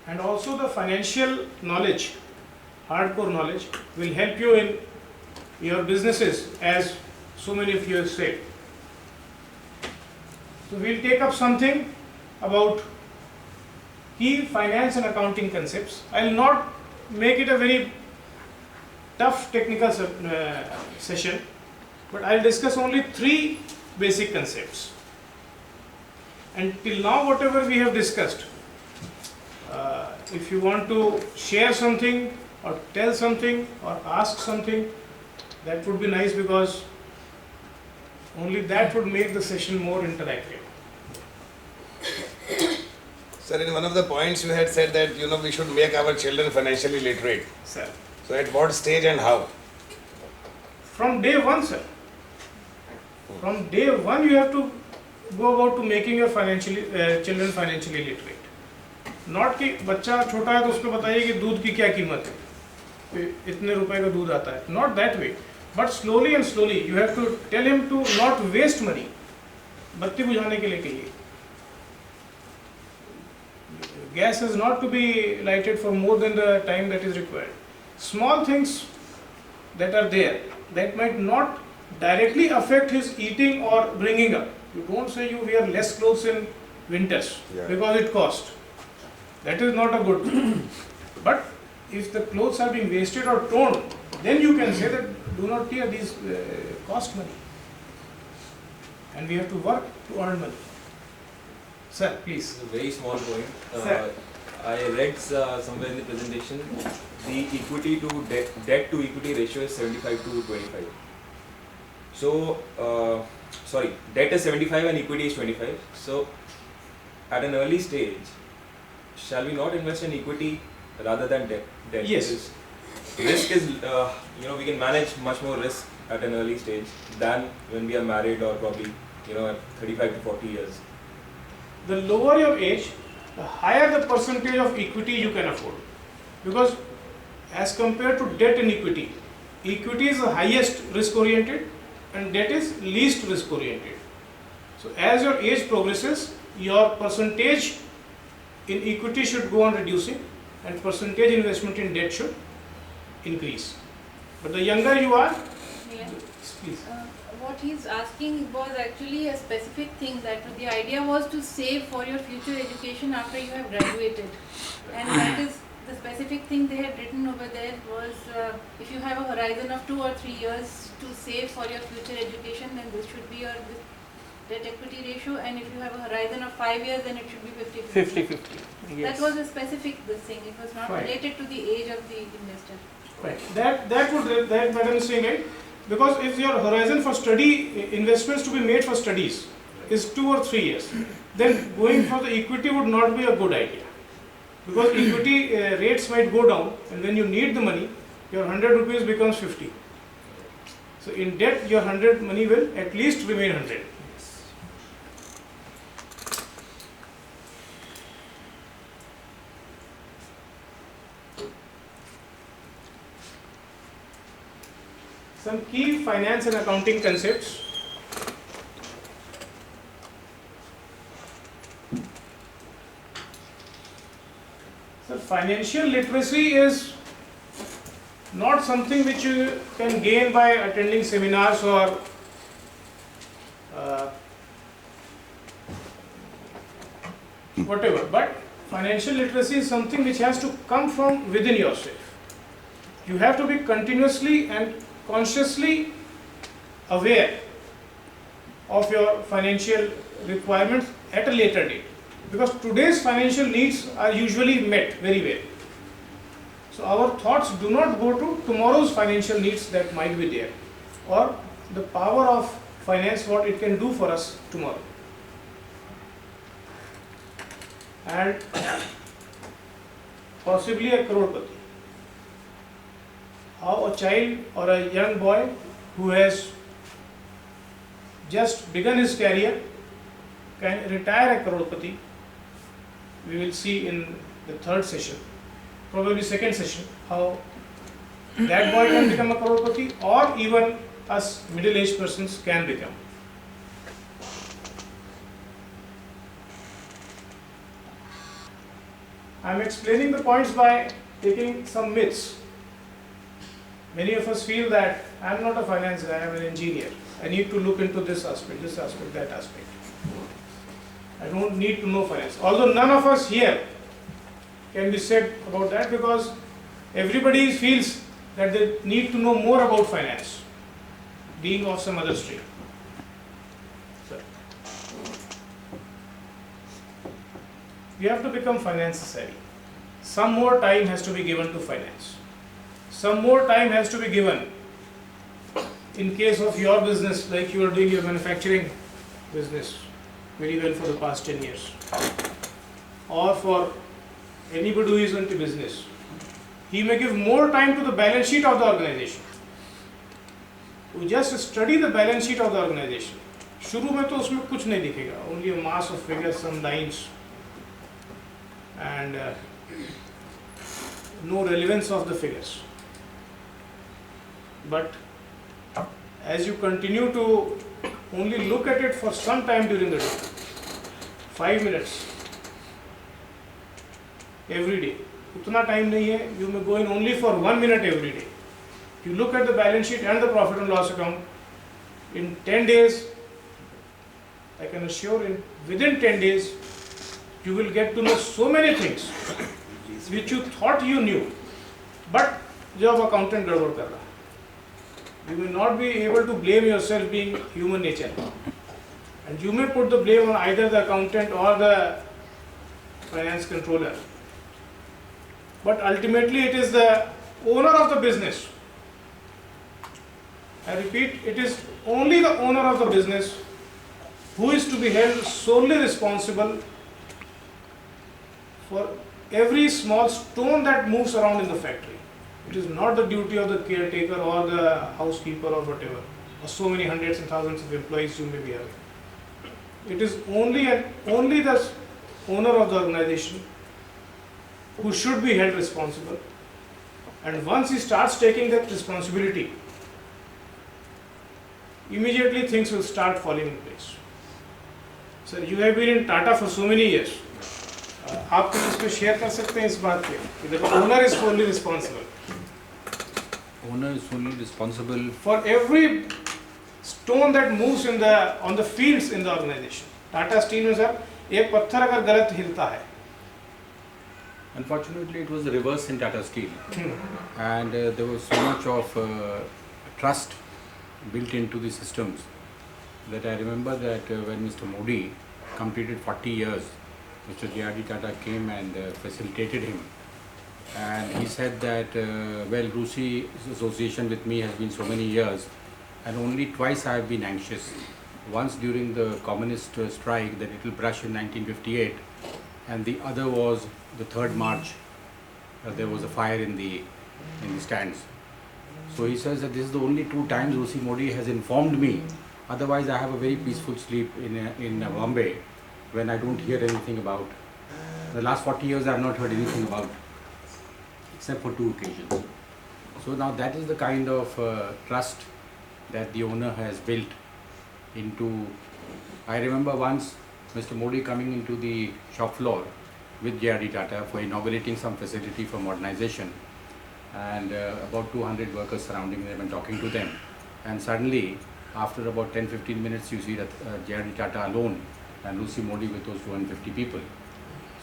And also the financial knowledge, hardcore knowledge, will help you in your businesses, as so many of you have said. So we'll take up something about key finance and accounting concepts. I'll not make it a very tough technical session, but I'll discuss only 3 basic concepts. And till now, whatever we have discussed, if you want to share something or tell something or ask something, that would be nice, because only that would make the session more interactive. Sir, in one of the points you had said that we should make our children financially literate. Sir. So at what stage and how? From day one, sir. From day one you have to go about to making your children financially literate. Not कि बच्चा छोटा है तो उसको बताइए कि दूध की क्या कीमत है, इतने रुपए का दूध आता है. Not that way, but slowly and slowly you have to tell him to not waste money. बत्ती बुझाने के लिए कहिए. Gas is not to be lighted for more than the time that is required. Small things that are there that might not directly affect his eating or bringing up. You don't say you wear less clothes in winters because it costs. That is not a good thing. But if the clothes are being wasted or torn, then you can say that do not tear, these cost money. And we have to work to earn money. Sir, please. It's a very small point. Sir. I read somewhere in the presentation, the equity to debt to equity ratio is 75 to 25. So, debt is 75 and equity is 25. So, at an early stage, shall we not invest in equity rather than debt? Yes. Because risk is, we can manage much more risk at an early stage than when we are married or probably, at 35 to 40 years. The lower your age, the higher the percentage of equity you can afford. Because as compared to debt and equity, equity is the highest risk oriented and debt is least risk oriented. So as your age progresses, your percentage in equity should go on reducing and percentage investment in debt should increase. But the younger you are, please. What he's asking was actually a specific thing, that the idea was to save for your future education after you have graduated, and that is the specific thing they had written over there was if you have a horizon of 2 or 3 years to save for your future education, then this should be your debt equity ratio, and if you have a horizon of 5 years, then it should be 50-50. 50-50. Yes. That was a specific thing. It was not Right. related to the age of the investor. Right. That madam is saying, right? Because if your horizon for study, investments to be made for studies, is 2 or 3 years, then going for the equity would not be a good idea. Because equity rates might go down, and when you need the money, your 100 rupees becomes 50. So in debt, your 100 money will at least remain 100. Some key finance and accounting concepts. So financial literacy is not something which you can gain by attending seminars or whatever, but financial literacy is something which has to come from within yourself. You have to be continuously and consciously aware of your financial requirements at a later date, because today's financial needs are usually met very well. So our thoughts do not go to tomorrow's financial needs that might be there, or the power of finance, what it can do for us tomorrow. And possibly a crorepati. How a child or a young boy who has just begun his career can retire a crorepati. We will see in the third session, probably second session, how that boy can become a crorepati, or even us middle-aged persons can become. I am explaining the points by taking some myths. Many of us feel that I am not a finance guy, I am an engineer. I need to look into this aspect, that aspect. I don't need to know finance. Although none of us here can be said about that, because everybody feels that they need to know more about finance, being of some other stream. You have to become finance savvy. Some more time has to be given to finance. Some more time has to be given in case of your business, like you are doing your manufacturing business very well for the past 10 years. Or for anybody who is into business. He may give more time to the balance sheet of the organization. You just study the balance sheet of the organization. शुरू में तो उसमें कुछ नहीं दिखेगा, only a mass of figures, some lines, and no relevance of the figures. But as you continue to only look at it for some time during the day, 5 minutes every day, उतना time नहीं है, you may go in only for 1 minute every day. You look at the balance sheet and the profit and loss account. In 10 days, I can assure you, within 10 days, you will get to know so many things which you thought you knew, but जब accountant गड़बड़ कर रहा, you will not be able to blame yourself, being human nature, and you may put the blame on either the accountant or the finance controller. But ultimately, it is the owner of the business. I repeat, it is only the owner of the business who is to be held solely responsible for every small stone that moves around in the factory. It is not the duty of the caretaker or the housekeeper or whatever, or so many hundreds and thousands of employees you may be having. It is only the owner of the organization who should be held responsible. And once he starts taking that responsibility, immediately things will start falling in place. So you have been in Tata for so many years. आप कुछ इसमें share कर सकते हैं इस बात पे कि the owner is fully responsible. Owner is fully responsible For every stone that moves on the fields in the organization. Tata Steel में सर एक पत्थर अगर गलत हिलता है. Unfortunately, it was the reverse in Tata Steel, and there was so much of trust built into the systems that I remember that when Mr. Modi completed 40 years, Mr. J.R.D. Tata came and facilitated him, and he said that well, Rusi's association with me has been so many years, and only twice I have been anxious. Once during the communist strike, the little brush in 1958, and the other was the 3rd March. There was a fire in the stands. So he says that this is the only 2 times O.C. Modi has informed me. Otherwise, I have a very peaceful sleep in Bombay when I don't hear anything about. The last 40 years, I have not heard anything about, except for 2 occasions. So now that is the kind of trust that the owner has built into. I remember once Mr. Modi coming into the shop floor with J.R.D. Tata for inaugurating some facility for modernization, and about 200 workers surrounding them and talking to them. And suddenly, after about 10-15 minutes, you see that J.R.D. Tata alone and O.C. Modi with those 250 people.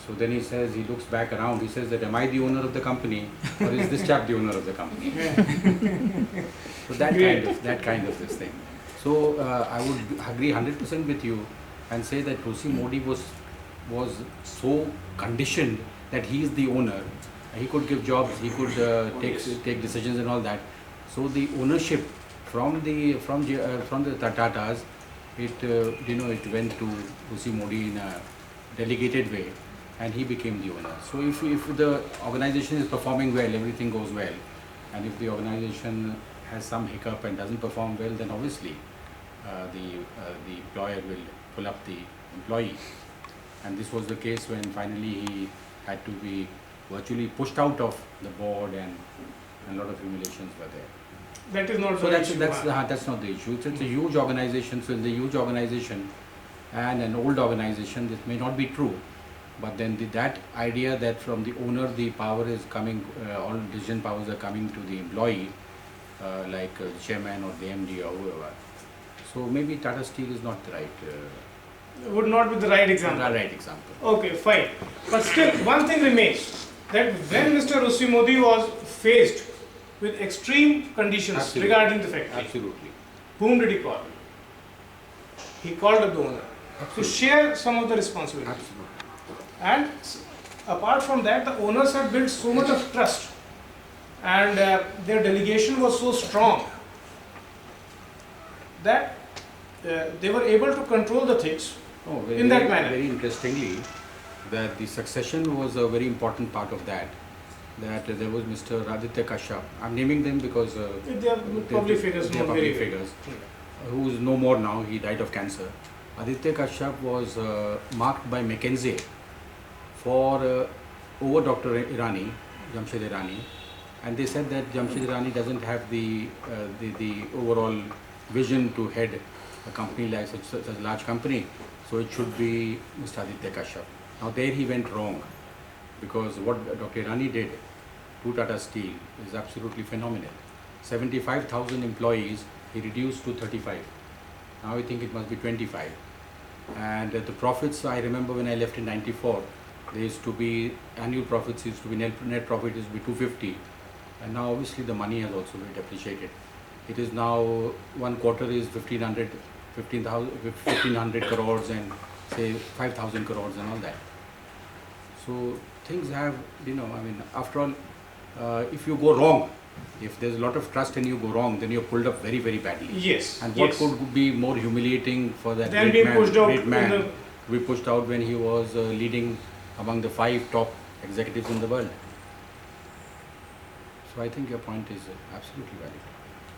So then he says, he looks back around, he says that, am I the owner of the company or is this chap the owner of the company? So that kind of this thing. So I would agree 100% with you and say that O.C. Modi was so conditioned that he is the owner. He could give jobs, he could take decisions and all that. So the ownership from the Tatas, it went to O.C. Modi in a delegated way, and he became the owner. So if the organization is performing well, everything goes well, and if the organization has some hiccup and doesn't perform well, then obviously the employer will pull up the employee. And this was the case when finally he had to be virtually pushed out of the board, and a lot of humiliations were there. That is not so the issue. That's not the issue. It's a huge organization. So in the huge organization and an old organization, this may not be true. But then that idea that from the owner the power is coming, all decision powers are coming to the employee, like the chairman or the MD or whoever. So maybe Tata Steel is not the right. Would not be the right example. The right example. Okay, fine. But still, one thing remains, that when Mr. O.C. Modi was faced with extreme conditions Absolutely. regarding the factory, Absolutely. whom did he call? He called up the owner to share some of the responsibility. Absolutely. And apart from that, the owners had built so much of trust, and their delegation was so strong that they were able to control the things in that manner. Very interestingly, that the succession was a very important part of that. That there was Mr. Aditya Kashyap. I'm naming them because they are public figures, they are public figures, who is no more now. He died of cancer. Aditya Kashyap was marked by McKinsey for over Dr. Irani, Jamshed Irani, and they said that Jamshed Irani doesn't have the overall vision to head a company like such a large company, so it should be Mr. Aditya Kashyap. Now there he went wrong, because what Dr. Irani did to Tata Steel is absolutely phenomenal. 75,000 employees he reduced to 35. Now I think it must be 25. And the profits, I remember when I left in '94, there used to be annual profits, used to be net profit used to be 250, and now obviously the money has also been depreciated. It is now 1 quarter is 1500 crores and say 5,000 crores and all that. So things have, after all, if you go wrong, if there's a lot of trust and you go wrong, then you're pulled up very, very badly. Yes. And what could be more humiliating for that Then great being pushed out man in to be pushed out when he was leading among the 5 top executives in the world. So I think your point is absolutely valid.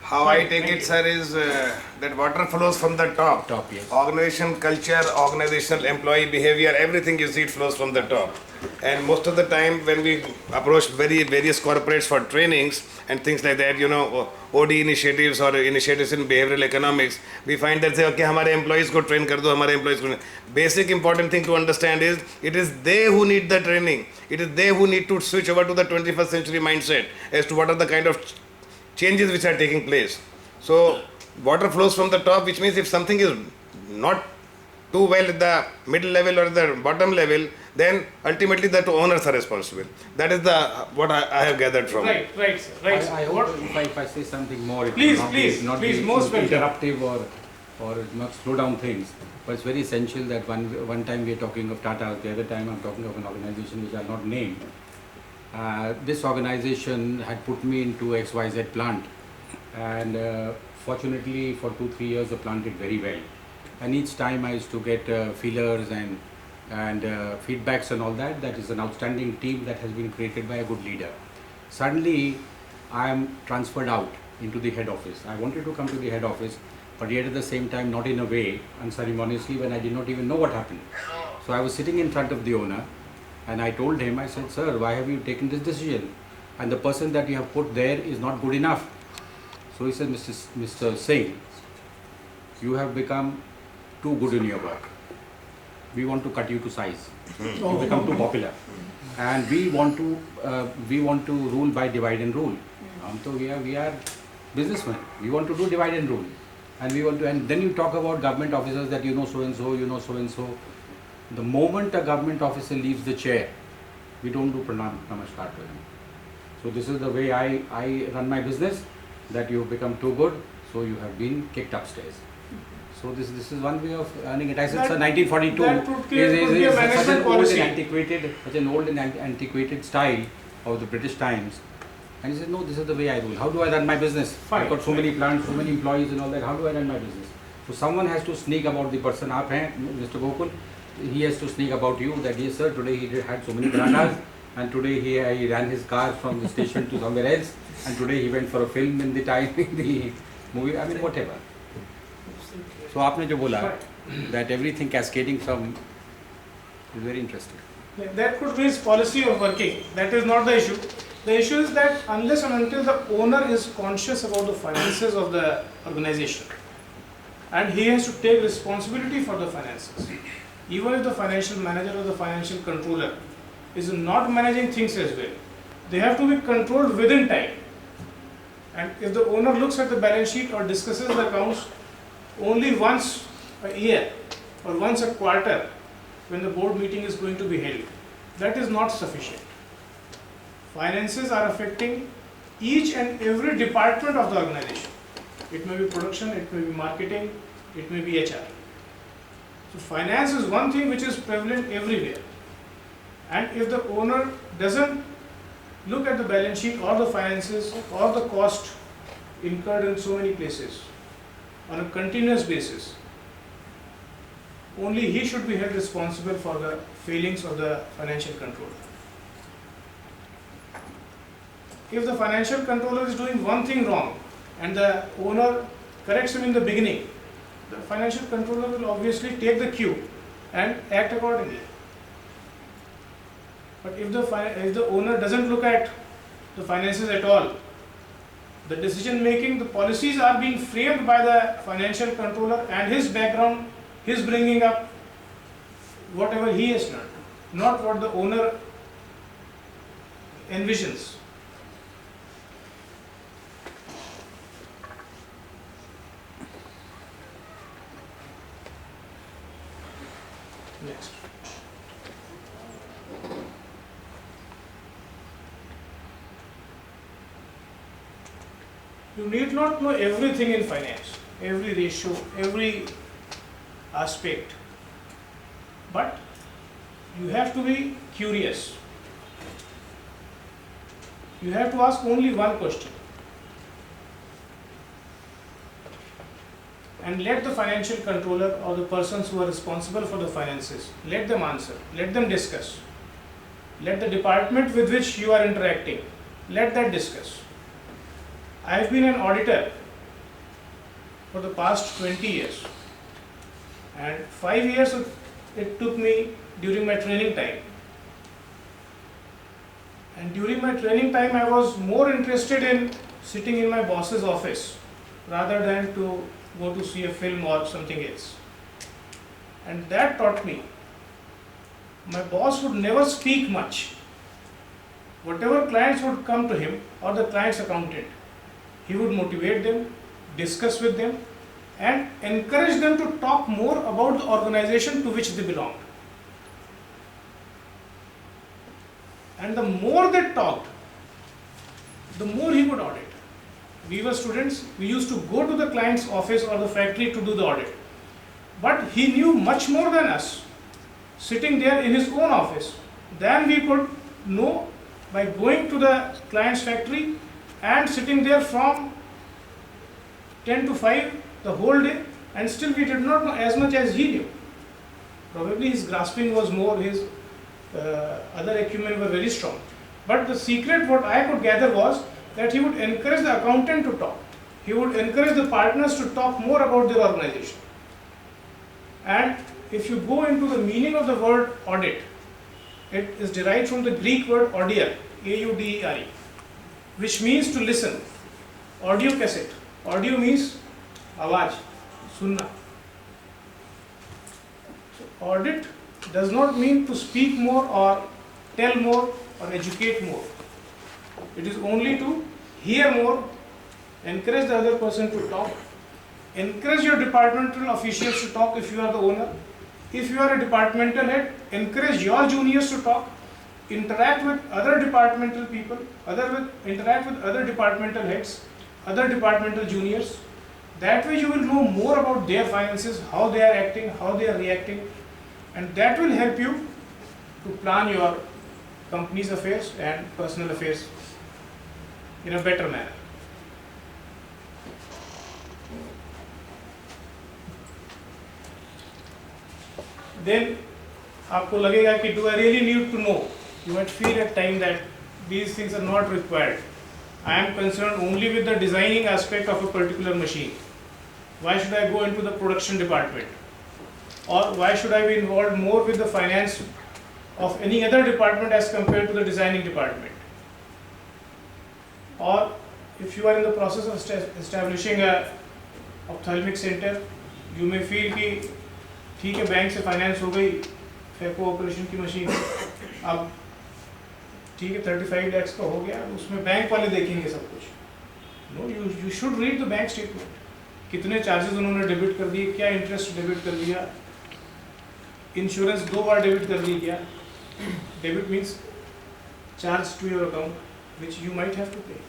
How I take it, sir, is that water flows from the top. Top, yes. Organization culture, organizational employee behavior, everything you see, it flows from the top. And most of the time when we approach various corporates for trainings and things like that, OD initiatives or initiatives in behavioral economics, we find that say, okay, hamare employees ko train kar do, hamare employees ko. Basic important thing to understand is, it is they who need the training. It is they who need to switch over to the 21st century mindset as to what are the kind of changes which are taking place. So water flows from the top, which means if something is not too well at the middle level or the bottom level, then ultimately the owners are responsible. That is what I have gathered from it. Right, sir. Right. I hope if I say something more, it Please, will not please, be, not please, be most welcome. interruptive or it must slow down things. But it's very essential that one time we are talking of Tata, the other time I'm talking of an organization which I'll not name. This organization had put me into XYZ plant, and fortunately for 2-3 years the plant did very well. and each time I used to get feelers and feedbacks and all that. That is an outstanding team that has been created by a good leader. Suddenly, I am transferred out into the head office. I wanted to come to the head office, but yet at the same time not in a way, unceremoniously, when I did not even know what happened. So I was sitting in front of the owner and I told him, I said, sir, why have you taken this decision? And the person that you have put there is not good enough. So he said, Mr. Singh, you have become too good in your work. We want to cut you to size. You become too popular. And we want to rule by divide and rule. So we are businessmen. We want to do divide and rule. And then you talk about government officers that you know so and so, you know so and so. The moment a government officer leaves the chair, we don't do pranam namaskar to him. So this is the way I run my business, that you have become too good, so you have been kicked upstairs. So this is one way of earning it. I said, sir, 1942 is such an old and antiquated style of the British times. And he said, no, this is the way I rule. How do I run my business? I've got so many plants, so many employees and all that. How do I run my business? So someone has to sneak about the person, aap hain, Mr. Gokul. He has to sneak about you that, yes, sir, today he had so many parathas, and today he ran his car from the station to somewhere else, and today he went for a film in the time, in the movie, I mean, whatever. So आपने जो बोला that everything cascading from is very interesting. That could be his policy of working. That is not the issue. The issue is that unless and until the owner is conscious about the finances of the organization, and he has to take responsibility for the finances, even if the financial manager or the financial controller is not managing things as well, they have to be controlled within time. And if the owner looks at the balance sheet or discusses the accounts only once a year or once a quarter when the board meeting is going to be held, that is not sufficient. Finances are affecting each and every department of the organization. It may be production, it may be marketing, it may be HR. So finance is one thing which is prevalent everywhere. And if the owner doesn't look at the balance sheet or the finances or the cost incurred in so many places on a continuous basis, only he should be held responsible for the failings of the financial controller. If the financial controller is doing one thing wrong and the owner corrects him in the beginning, the financial controller will obviously take the cue and act accordingly. But if the owner doesn't look at the finances at all, the decision making, the policies are being framed by the financial controller and his background, his bringing up, whatever he has learned, not what the owner envisions. Next. You need not know everything in finance, every ratio, every aspect, but you have to be curious. You have to ask only one question and let the financial controller or the persons who are responsible for the finances, let them answer, let them discuss. Let the department with which you are interacting, let that discuss. I have been an auditor for the past 20 years, and 5 years it took me during my training time. And during my training time I was more interested in sitting in my boss's office rather than to go to see a film or something else. And that taught me, my boss would never speak much. Whatever clients would come to him or the client's accountant, he would motivate them, discuss with them, and encourage them to talk more about the organization to which they belong. And the more they talked, the more he would audit. We were students, we used to go to the client's office or the factory to do the audit. But he knew much more than us, sitting there in his own office, than we could know by going to the client's factory and sitting there from 10 to 5 the whole day and still we did not know as much as he knew. Probably his grasping was more, his other acumen were very strong. But the secret what I could gather was that he would encourage the accountant to talk. He would encourage the partners to talk more about their organization. And if you go into the meaning of the word audit, it is derived from the Greek word audier, A-U-D-E-R-E, which means to listen. Audio cassette. Audio means आवाज, सुनना. So audit does not mean to speak more or tell more or educate more. It is only to hear more, encourage the other person to talk, encourage your departmental officials to talk if you are the owner. If you are a departmental head, encourage your juniors to talk, interact with other departmental people, interact with other departmental heads, other departmental juniors. That way you will know more about their finances, how they are acting, how they are reacting, and that will help you to plan your company's affairs and personal affairs in a better manner. Then आपको लगेगा कि do I really need to know? You might feel at time that these things are not required. I am concerned only with the designing aspect of a particular machine. Why should I go into the production department? Or why should I be involved more with the finance of any other department as compared to the designing department? Or if you are in the process of establishing a ophthalmic center, you may feel कि ठीक है bank से finance हो गई, phaco operation की machine, अब ठीक है 35 lakhs का हो गया, उसमें बैंक वाले देखेंगे सब कुछ. No, you should read the bank statement. कितने चार्जेस उन्होंने डेबिट कर दिए, क्या इंटरेस्ट डेबिट कर दिया, इंश्योरेंस 2 बार डेबिट कर दी क्या. Debit means charge to your account which you might have to pay.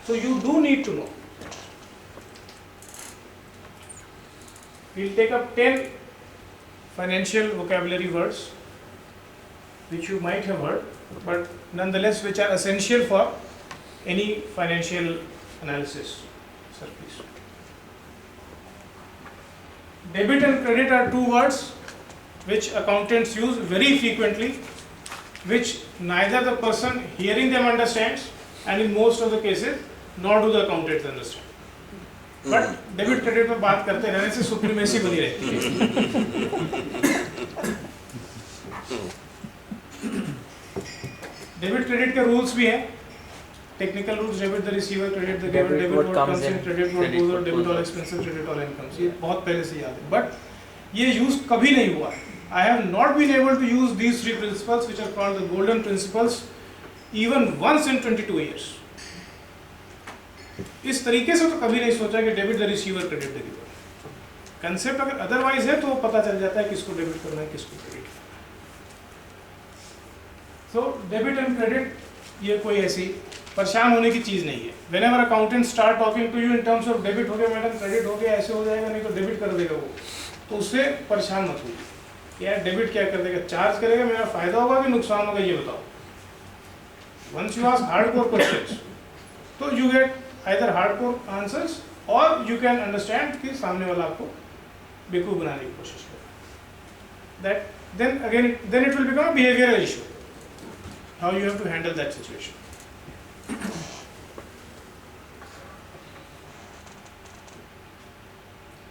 So you do need to know. We'll take up 10 financial vocabulary words which you might have heard, but nonetheless which are essential for any financial analysis. Sir, please. Debit and credit are two words which accountants use very frequently, which neither the person hearing them understands, and in most of the cases, nor do the accountants understand. But debit credit पर बात करते रहने से supremacy बनी रहती है. Debit credit के rules भी हैं, technical rules, debit the receiver, credit the giver, debit what comes in, credit what goes out, debit all expenses, credit all incomes. ये बहुत पहले से याद है, बट ये यूज कभी नहीं हुआ. I have not been able to use these three principles which are called the golden principles even once in 22 years. इस तरीके से तो कभी नहीं सोचा कि debit the receiver, credit the giver. Concept अगर अदरवाइज है तो पता चल जाता है किसको डेबिट करना है, किसको क्रेडिट करना है. सो डेबिट एंड क्रेडिट ये कोई ऐसी परेशान होने की चीज़ नहीं है. Whenever accountant start talking to you in terms of debit हो गया मैडम, क्रेडिट हो गया, ऐसे हो जाएगा, नहीं तो डेबिट कर देगा वो, तो उससे परेशान मत होइए. यार डेबिट क्या कर देगा, चार्ज करेगा, मेरा फायदा होगा कि नुकसान होगा ये बताओ. Once you ask hardcore questions तो you get either hardcore answers और यू कैन अंडरस्टैंड कि सामने वाला आपको बेवकूफ बनाने की कोशिश कर रहा है. That then it will become a behavioral issue, how you have to handle that situation.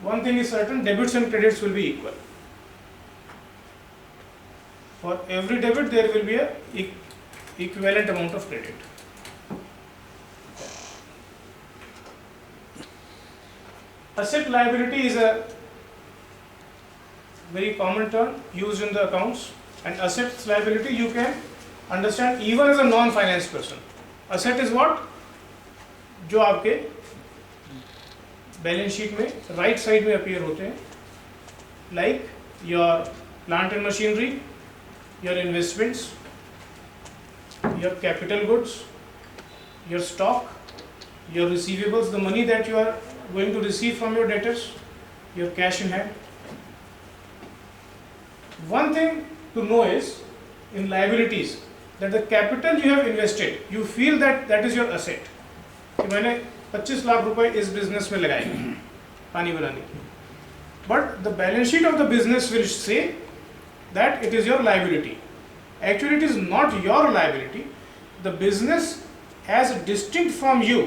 One thing is certain, debits and credits will be equal. For every debit there will be a equivalent amount of credit. Asset liability is a very common term used in the accounts, and assets liability you can understand even as a non-finance person. Asset is what? जो आपके balance sheet में right side में appear होते हैं, like your plant and machinery, your investments, your capital goods, your stock, your receivables, the money that you are going to receive from your debtors, your cash in hand. One thing to know is in liabilities that the capital you have invested, you feel that that is your asset. कि मैंने 25 लाख रुपए इस business में लगाएंगे पानी बनाने के लिए, but the balance sheet of the business will say that it is your liability. Actually, it is not your liability. The business, as distinct from you,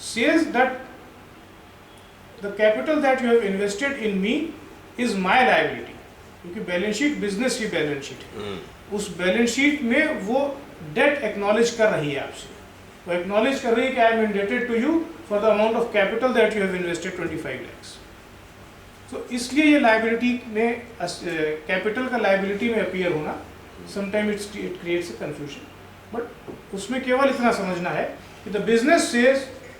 says that the capital that you have invested in me is my liability. क्योंकि balance sheet business की balance sheet है, उस balance sheet में वो date acknowledge कर रही है आपसे, वो एक्नॉलेज कर रही है कि I am indebted to you for the amount of capital that you have invested 25 lakhs. तो इसलिए ये लाइबिलिटी में कैपिटल का लाइबिलिटी में अपीयर होना sometime it creates a confusion, but उसमें केवल इतना समझना है कि the business says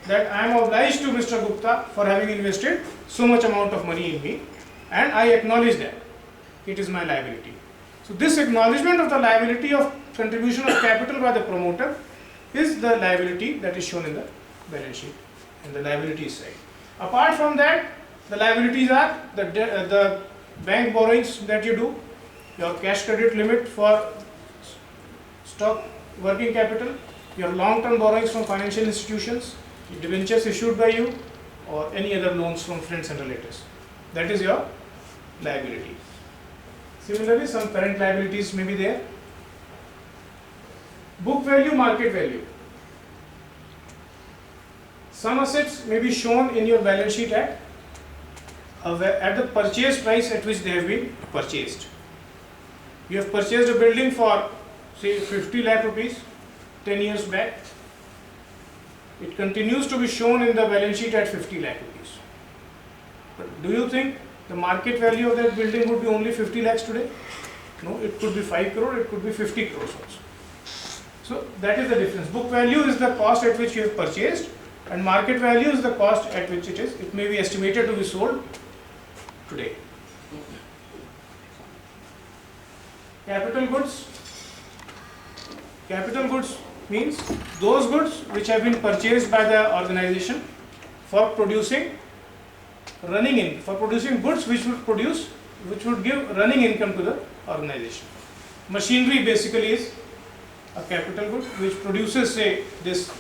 that I am obliged to mister Gupta for having invested so much amount of money in me and I acknowledge that it is my liability. So this acknowledgement of the liability of contribution of capital by the promoter is the liability that is shown in the balance sheet and the liabilities side. Apart from that, the liabilities are the bank borrowings that you do, your cash credit limit for stock working capital, your long term borrowings from financial institutions, debentures issued by you, or any other loans from friends and relatives. That is your liability. Similarly, some current liabilities may be there. Book value, market value. Some assets may be shown in your balance sheet at the purchase price at which they have been purchased. You have purchased a building for say 50 lakh rupees 10 years back. It continues to be shown in the balance sheet at 50 lakh rupees. But do you think the market value of that building would be only 50 lakhs today? No, it could be 5 crore, it could be 50 crores also. So that is the difference. Book value is the cost at which you have purchased, and market value is the cost at which it may be estimated to be sold today. Capital goods. Capital goods means those goods which have been purchased by the organization for producing goods which would give running income to the organization. Machinery basically is a capital good which produces, say, this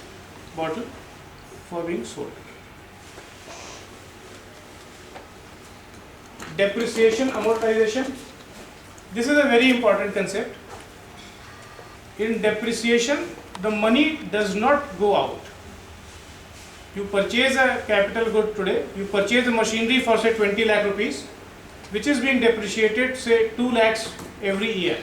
bottle for being sold. Depreciation, amortization. This is a very important concept. In depreciation, the money does not go out. You purchase a capital good today, you purchase a machinery for say 20 lakh rupees, which is being depreciated say 2 lakhs every year.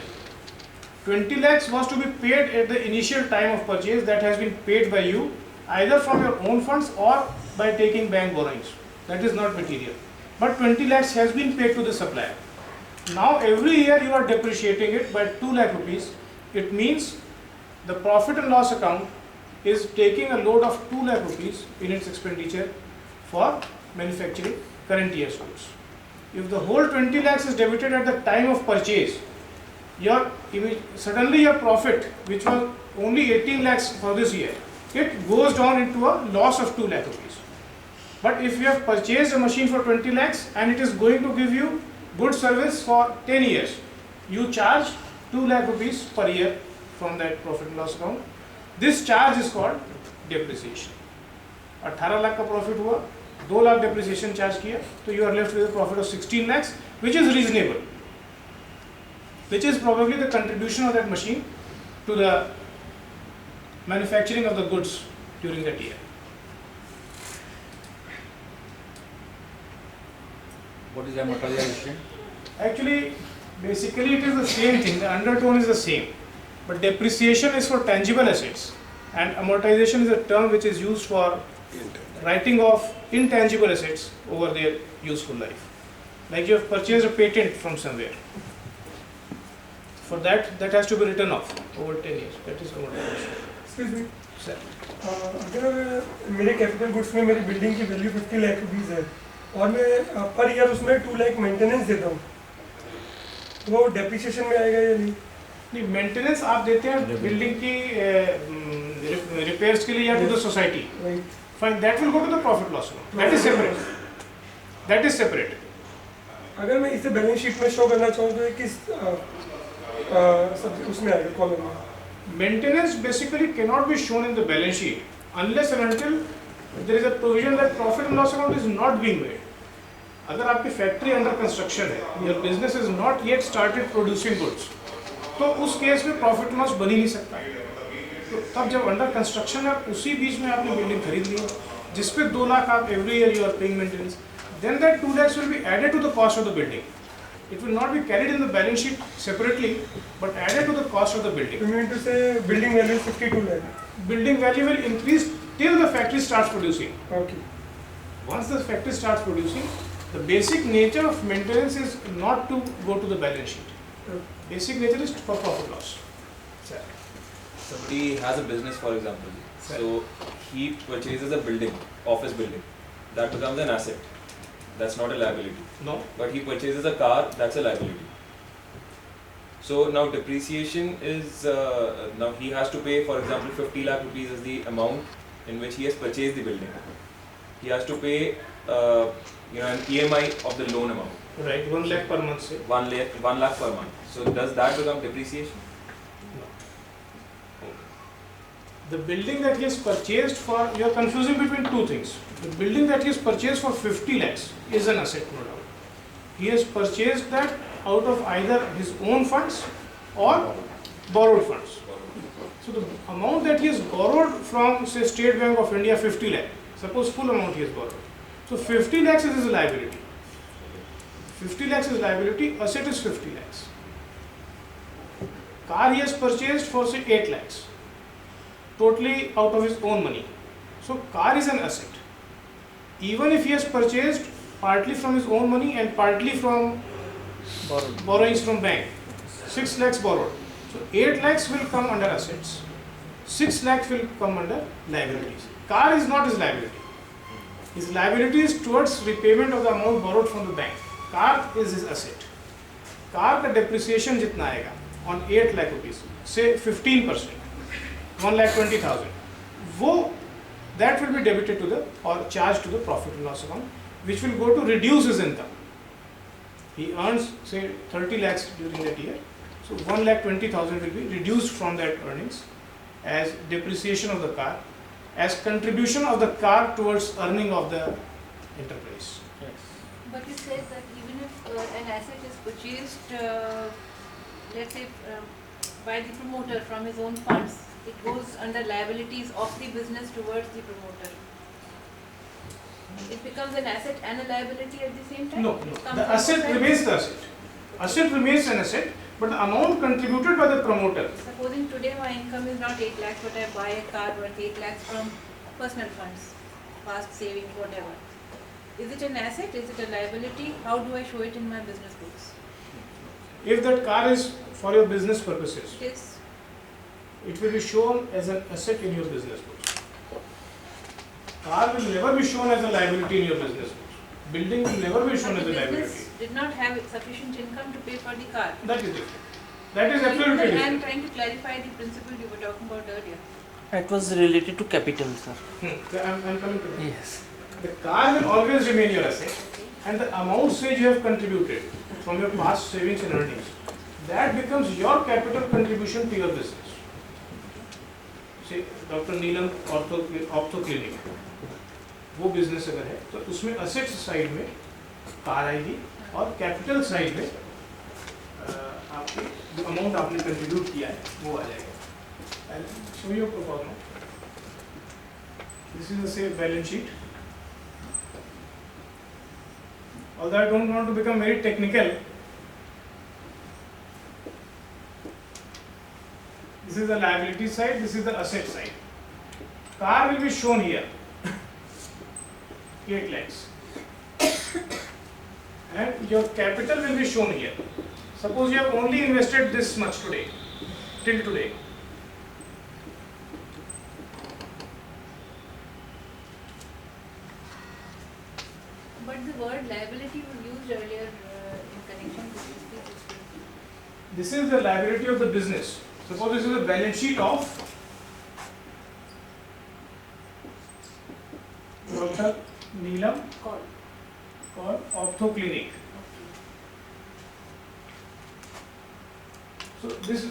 20 lakhs was to be paid at the initial time of purchase, that has been paid by you either from your own funds or by taking bank borrowings. That is not material. But 20 lakhs has been paid to the supplier. Now every year you are depreciating it by 2 lakh rupees. It means the profit and loss account is taking a load of 2 lakh rupees in its expenditure for manufacturing current year's goods. If the whole 20 lakhs is debited at the time of purchase, suddenly your profit, which was only 18 lakhs for this year, it goes down into a loss of 2 lakh rupees. But if you have purchased a machine for 20 lakhs and it is going to give you good service for 10 years, you charge 2 lakh rupees per year from that profit and loss account. This charge is called depreciation. 18 lakh का profit हुआ, 2 lakh depreciation charge किया, तो you are left with a profit of 16 lakhs, which is reasonable, which is probably the contribution of that machine to the manufacturing of the goods during that year. What is amortization? Actually, basically it is the same thing, the undertone is the same, but depreciation is for tangible assets and amortization is a term which is used for writing off intangible assets over their useful life. Like you have purchased a patent from somewhere, for that has to be written off over 10 years. That is amortization. Excuse me. Sir. अगर मेरे capital goods में मेरी building की value 50 lakh rupees है और मैं per year उसमें 2 lakh maintenance देता हूँ, वो डेप्रिसिएशन में आएगा या नहीं? नहीं, मेंटेनेंस आप देते हैं बिल्डिंग की रिपेयर्स के लिए या to the society, fine, that will go to the profit loss account, that is separate, that is separate. अगर मैं इसे बैलेंस शीट में शो करना चाहूँ तो ये किस उसमें आएगा, कॉलम में? Maintenance basically cannot be shown in the balance sheet unless and until there is a provision that profit and loss account is not being made. अगर आपकी फैक्ट्री अंडर कंस्ट्रक्शन है, your business is not yet started producing goods, तो उस case में profit loss बन ही नहीं सकता। तो तब जब अंडर कंस्ट्रक्शन है, उसी बीच में आपने बिल्डिंग खरीद ली है जिस पे 2 लाख आप every year you are paying maintenance, then that 2 lakhs will be added to the cost of the building. It will not be carried in the balance sheet separately, but added to the cost of the building. You mean to say building value is 52 lakh? Building value will increase till the factory starts producing. Okay. Once the factory starts producing, the basic nature of maintenance is not to go to the balance sheet. Basic nature is for profit loss. Sir, somebody has a business, for example. Sir. So he purchases a building, office building. That becomes an asset. That's not a liability. No. But he purchases a car, that's a liability. So now depreciation is, now he has to pay, for example, 50 lakh rupees is the amount in which he has purchased the building. He has to pay, an EMI of the loan amount. Right, 1 lakh per month say. 1 lakh per month. So does that become depreciation? No. The building that he has purchased for, you are confusing between two things. The building that he has purchased for 50 lakhs is an asset, no doubt. He has purchased that out of either his own funds or borrowed funds. So the amount that he has borrowed from, say, State Bank of India, 50 lakh, suppose full amount he has borrowed. So 50 lakhs is his liability. 50 lakhs is liability, asset is 50 lakhs. Car he has purchased for, say, 8 lakhs, totally out of his own money. So car is an asset. Even if he has purchased partly from his own money and partly from borrowings from bank, 6 lakhs borrowed. So 8 lakhs will come under assets, 6 lakhs will come under liabilities. Car is not his liability. His liability is towards repayment of the amount borrowed from the bank. Car is his asset. Car का depreciation जितना आएगा on 8 lakh rupees, say 15%, 1,20,000, वो that will be debited to the or charged to the profit and loss account, which will go to reduce his income. He earns, say, 30 lakhs during that year, so 1,20,000 will be reduced from that earnings as depreciation of the car, as contribution of the car towards earning of the enterprise. Yes. But you said that even if an asset is purchased, let's say by the promoter from his own funds, it goes under liabilities of the business towards the promoter. It becomes an asset and a liability at the same time? No, the asset remains the asset. Asset remains an asset, but the amount contributed by the promoter. Supposing today my income is not 8 lakhs, but I buy a car worth 8 lakhs from personal funds, past savings, whatever. Is it an asset? Is it a liability? How do I show it in my business books? If that car is for your business purposes, Yes. it will be shown as an asset in your business books. Car will never be shown as a liability in your business books. Building will never be shown But as a the liability. business did not have sufficient income to pay for the car. That is different. That is absolutely I am different. trying to clarify the principle you were talking about earlier. It was related to capital, sir. I'm coming to that. Yes. The car will always remain your asset, and the amount say you have contributed from your past savings and earnings, that becomes your capital contribution to your business. Say Dr. Neelam ortho clinic, वो business अगर है तो उसमें assets side में car आएगी और capital side में आपके जो अमाउंट आपने कंट्रीब्यूट किया है वो आ जाएगा. Show you perform. This is the say balance sheet. Although I don't want to become very technical, this is the liability side, this is the asset side. Car will be shown here, 8 lakhs. And your capital will be shown here. Suppose you have only invested this much today, till today. But the word liability was used earlier in connection with this. This is the liability of the business. Suppose this is a balance sheet of Dr. Neelam Ortho Clinic. So this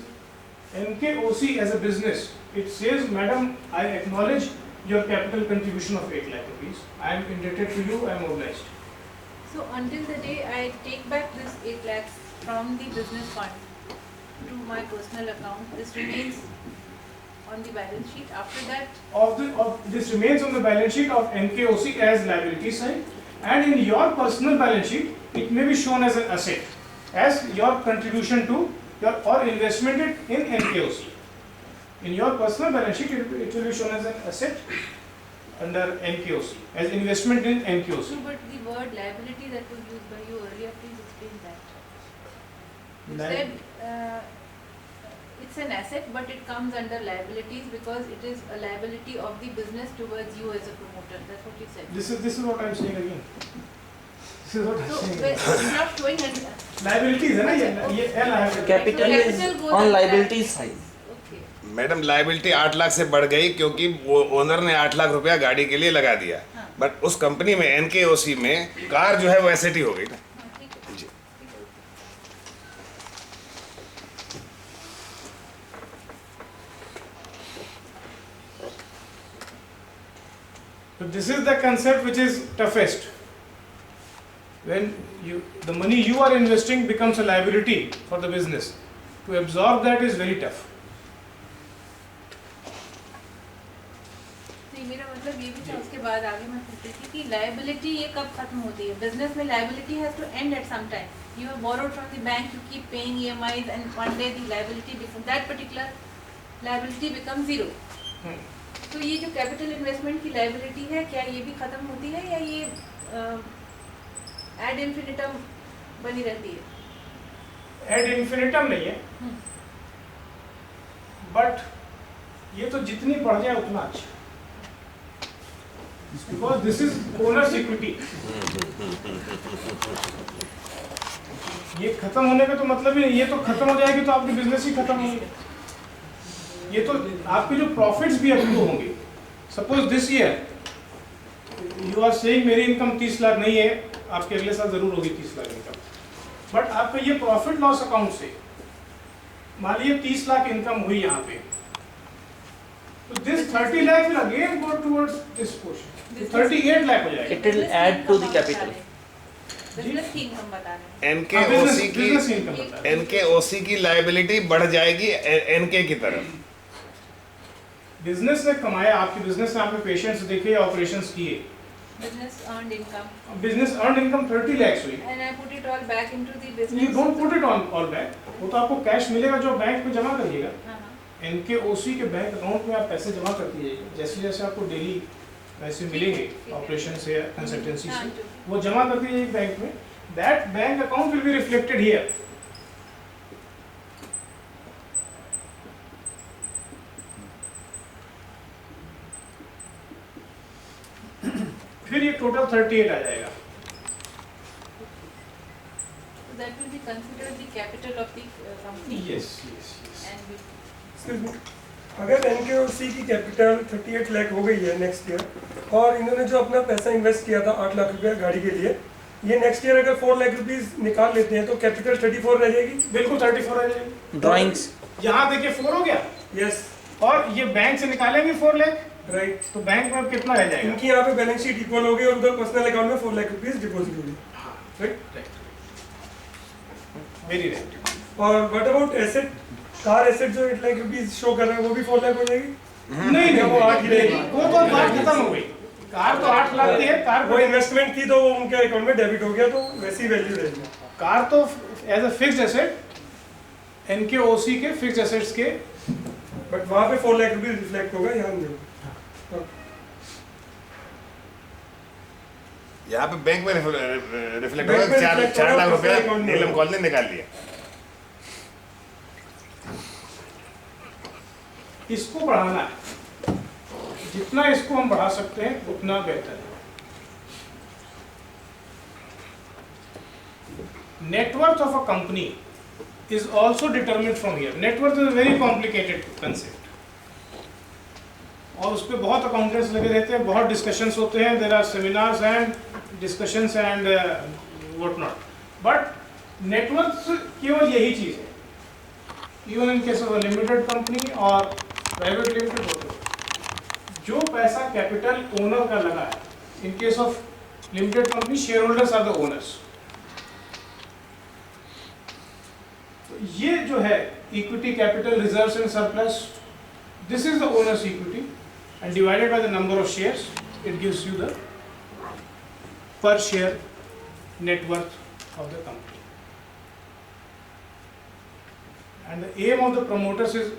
NKOC as a business, it says, Madam, I acknowledge your capital contribution of 8 lakh rupees. I am indebted to you, I am obliged. So until the day I take back this 8 lakhs from the business fund to my personal account, this remains on the balance sheet. After that, This remains on the balance sheet of NKOC as liability side, and in your personal balance sheet, it may be shown as an asset, as your contribution to your or investment in NKOC. In your personal balance sheet, it will be shown as an asset under NKOC, as investment in NKOC. no, but the word liability that was used by you earlier, please explain that. You said it's an asset, but it comes under liabilities because it is a liability of the business towards you as a promoter. That's what you said. This is what I am saying again. This is what I am So saying. it's not showing any Liabilities है ना ये liability. Capital is on liability side. Madam liability 8 lakh से बढ़ गई क्योंकि वो owner ने 8 लाख रुपया गाड़ी के लिए लगा दिया, बट उस कंपनी में एनकेओसी में कार जो है वो एसेट ही हो गई ना। जी। So this is the concept which is toughest. When the money you are investing becomes a liability for the business. To absorb that is very tough. मेरा मतलब ये भी था, उसके बाद आगे मैं पूछती थी कि लायबिलिटी ये कब खत्म होती है? बिजनेस में liability has to end at some time. You have borrowed from the bank, you keep paying EMIs, and one day the liability becomes, that particular liability becomes zero. तो ये जो कैपिटल इन्वेस्टमेंट की liability है, क्या ये भी खत्म होती है या ये एड इन्फिनिटम बनी रहती है? एड इन्फिनिटम नहीं है, बट ये तो जितनी बढ़ जाए उतना अच्छा, because this is owner's equity. ये खत्म होने का तो मतलब ही, ये तो खत्म हो जाएगी तो आपकी बिजनेस ही खत्म होगी. ये तो आपके जो प्रॉफिट्स भी अप्रूव होंगे. Suppose this year you are saying मेरी इनकम 30 लाख नहीं है, आपके अगले साल जरूर होगी 30 लाख इनकम, बट आपका ये प्रॉफिट लॉस अकाउंट से मान लीजिए 30 लाख इनकम हुई यहाँ पे, तो this 30 lakh will again go towards this portion. 38 lakh हो जाएगा. It will add to the capital. Business की इनकम बता रहे हैं. एनकेओसी की लायबिलिटी बढ़ जाएगी एनके की तरफ. बिजनेस ने कमाया, आपकी बिजनेस ने आपके पेशेंट्स देखे, ऑपरेशंस किए. Business earned income. Business earned income 30 lakhs हुई. And I put it all back into the business. You don't put it on all back. वो तो आपको कैश मिलेगा जो बैंक में जमा करिएगा. एनकेओसी के बैंक अकाउंट में आप पैसे जमा करती जाइए, जैसे जैसे आपको डेली पैसे मिलेंगे ऑपरेशन से या कंसल्टेंसी से, वो जमा करती जाइए बैंक में. That bank account will be reflected here. फिर ये टोटल 38 आ जाएगा. So that will be considered the capital of the company. Yes, yes, yes. And अगर एनकेओसी की कैपिटल 38 लाख हो गई है नेक्स्ट ईयर, और इन्होंने जो अपना पैसा इन्वेस्ट किया था 8 लाख रुपया गाड़ी के लिए, ये नेक्स्ट ईयर अगर 4 लाख रुपीस निकाल लेते हैं तो कैपिटल 34 रह जाएगी. बिल्कुल 34 रह जाएगी. ड्राइंग्स यहाँ देखिए 4 हो गया. यस. और ये बैंक से निकालेंगे 4 लाख. राइट. तो बैंक में कितना रह जाएगा? इनकी यहाँ पे बैलेंस शीट इक्वल हो गई और उधर पर्सनल अकाउंट में 4 लाख रुपीस डिपॉजिट हो गई. राइट. Very right. और what about asset, car asset जो 8 लाख रुपीस शो कर रहा है वो भी 4 लाख हो जाएगी? नहीं, वो 8 ही रहेगी. वो तो बात खत्म हो गई. कार तो 8 लाख की है. कार वो इन्वेस्टमेंट थी तो वो उनके अकाउंट में डेबिट हो गया, तो वैसी वैल्यू रहेगी. कार तो एज अ फिक्स्ड एसेट एनकेओसी के फिक्स्ड एसेट्स के, बट वहाँ पे 4 लाख रुपीस रिफ्लेक्ट होगा, यहाँ नहीं. यहाँ पे बैंक में रिफ्लेक्ट होगा. 4 लाख रुपया नीलम कॉल ने निकाल लिया. इसको बढ़ाना है. जितना इसको हम बढ़ा सकते हैं उतना बेहतर है. Net worth of a company is also determined from here. Net worth is a very complicated concept. और उस पर बहुत अकाउंटेंट्स लगे रहते हैं, बहुत डिस्कशंस होते हैं. There are seminars and discussions and what not. But net worth केवल यही चीज़ है. Even in case of a limited company और प्राइवेट लिमिटेड, जो पैसा कैपिटल ओनर का लगा है, in case of limited company shareholders are the owners, तो ये जो है equity capital reserves and surplus, this is the owners equity and divided by the number of shares, it gives you the per share net worth of the company. And the aim of the promoters is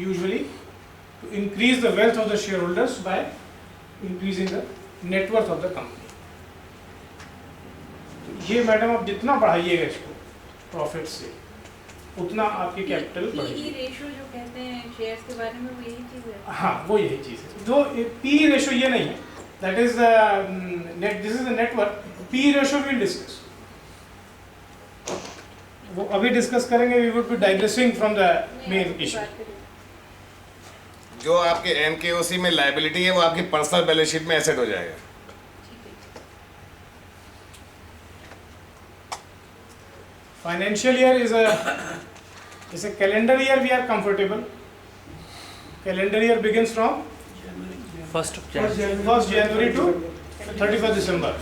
usually to increase the wealth of the shareholders by increasing the net worth of the company. तो ये madam आप जितना बढ़ाइएगा इसको profit से, उतना आपकी capital बढ़ेगी। Ratio जो कहते हैं शेयर्स के बारे में, वो यही चीज़ है। हाँ, वो यही चीज़ है। जो पी रेशियो ये नहीं है, that is net, this is the network. P ratio will discuss, वो अभी डिस्कस करेंगे। We would be digressing from the main issue. जो आपके एनकेओसी में लायबिलिटी है वो आपकी पर्सनल बैलेंस शीट में एसेट हो जाएगा। Financial year is a calendar year. We are comfortable. Calendar year begins from 1st January. 1st January to 31st December.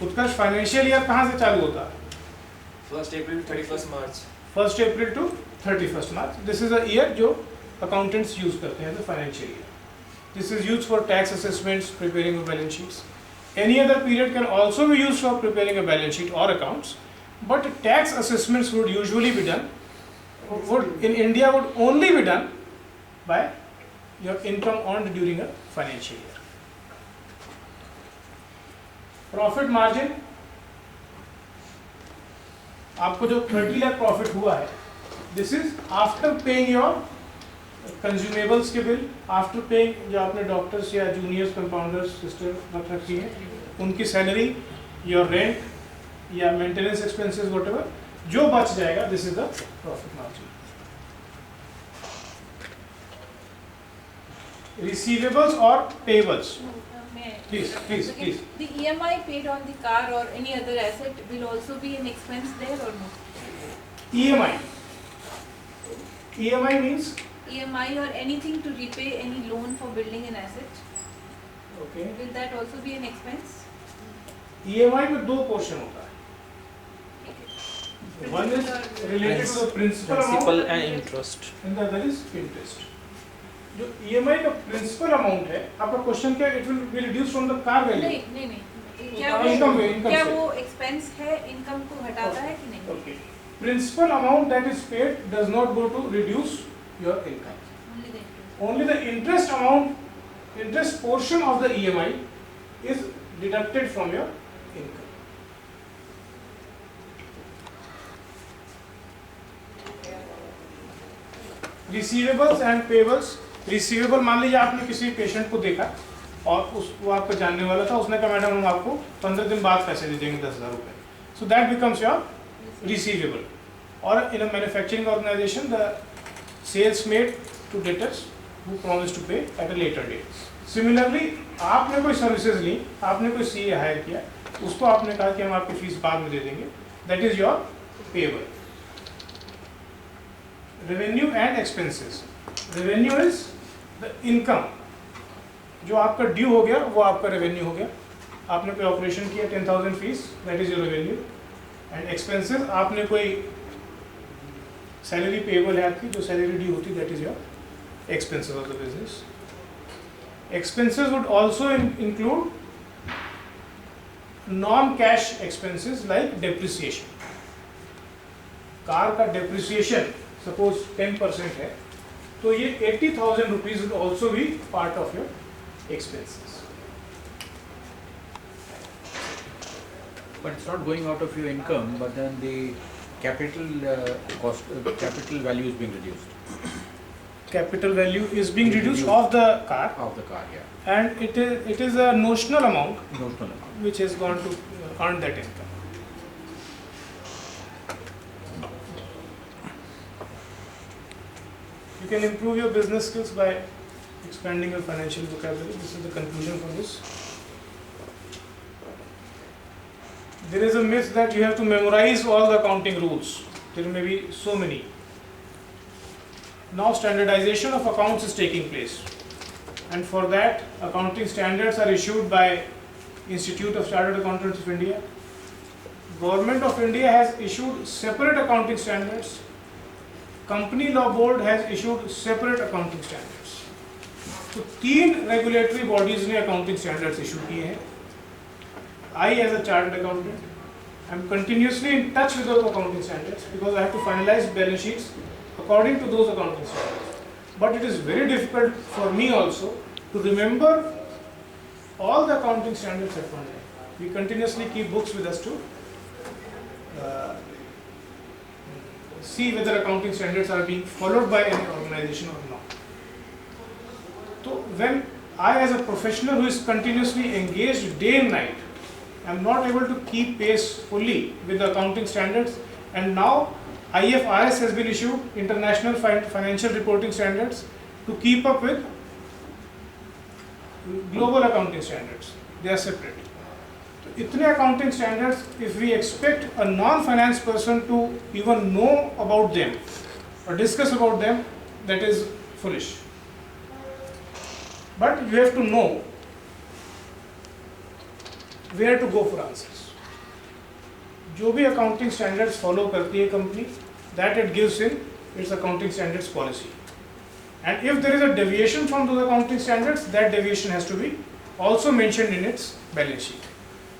Utkarsh financial year कहाँ से चालू होता है? 1st April to 31st March. 1st April to 31st March. This is a year जो accountants use करते हैं, the financial year. This is used for tax assessments, preparing of balance sheets. Any other period can also be used for preparing a balance sheet or accounts. But tax assessments would usually be done, in India would only be done by your income earned during a financial year. Profit margin, आपको जो 30 lakh profit हुआ है, this is after paying your consumables के bill, after paying जो आपने doctors या juniors, compounders, sister रख रखी है, उनकी सैलरी, your rent या मेंटेनेंस एक्सपेंसेस व्हाटएवर, जो बच जाएगा, this is the profit margin. Receivables और pebbles, please. The EMI paid on the car or any other asset will also be an expense there or no? EMI means EMI or anything to repay any loan for building an asset. Okay. Will that also be an expense? EMI में दो portion होता है। One is related to the principal and interest, and the other is interest. जो EMI का principal amount है, आपका question क्या, it will be reduce from the car value? नहीं, क्या वो एक्सपेंस है, इनकम को हटाता है कि नहीं? Okay. Principal amount that is paid does not go to reduce your income. Only the interest amount, interest portion of the EMI is deducted from your income. Receivables and payables, receivable मान लीजिए आपने किसी patient को देखा और वो आपका जानने वाला था, उसने कहा मैडम हम आपको 15 दिन बाद पैसे दे देंगे 10,000 रुपये, so that becomes your receivable. और in a manufacturing organisation the sales made to debtors who promise to pay at a later date. Similarly आपने कोई सर्विसेज ली, आपने कोई सीए हायर किया, उसको आपने कहा कि हम आपकी फीस बाद में दे देंगे, that is your payable. Revenue and expenses, revenue is the income, जो आपका ड्यू हो गया वो आपका रेवेन्यू हो गया। आपने कोई ऑपरेशन किया 10,000 fees, that is your revenue. And expenses, आपने कोई सैलरी पेबल है आपकी, जो सैलरी ड्यू होती, that is your expenses of the business. Expenses would also include non cash expenses like depreciation. Car का डेप्रिसिएशन सपोज 10% है, तो ये 80,000 rupees would also be part of your expenses. But it's not going out of your income, but then the capital capital value is being reduced. Capital value is being reduced of the car. Of the car, yeah. And it is a notional amount. Notional amount. Which has gone to earn that income. You can improve your business skills by expanding your financial vocabulary. This is the conclusion from this. There is a myth that you have to memorize all the accounting rules. There may be so many. Now standardization of accounts is taking place. and for that accounting standards are issued by Institute of Chartered Accountants of India. Government of India has issued separate accounting standards. Company Law Board has issued separate accounting standards. तो 3 regulatory bodies ने accounting standards issue किए हैं. I as a chartered accountant am continuously in touch with those accounting standards because I have to finalize balance sheets according to those accounting standards. But it is very difficult for me also to remember all the accounting standards at one time. We continuously keep books with us to see whether accounting standards are being followed by any organization or not. So when I as a professional who is continuously engaged day and night, I am not able to keep pace fully with the accounting standards, and now IFRS has been issued, International Financial Reporting Standards, to keep up with global accounting standards. They are separate. Itne accounting standards, if we expect a non-finance person to even know about them or discuss about them, that is foolish. But you have to know where to go for answers. जो भी accounting standards follow करती है company, that it gives in its accounting standards policy. And if there is a deviation from those accounting standards, that deviation has to be also mentioned in its balance sheet.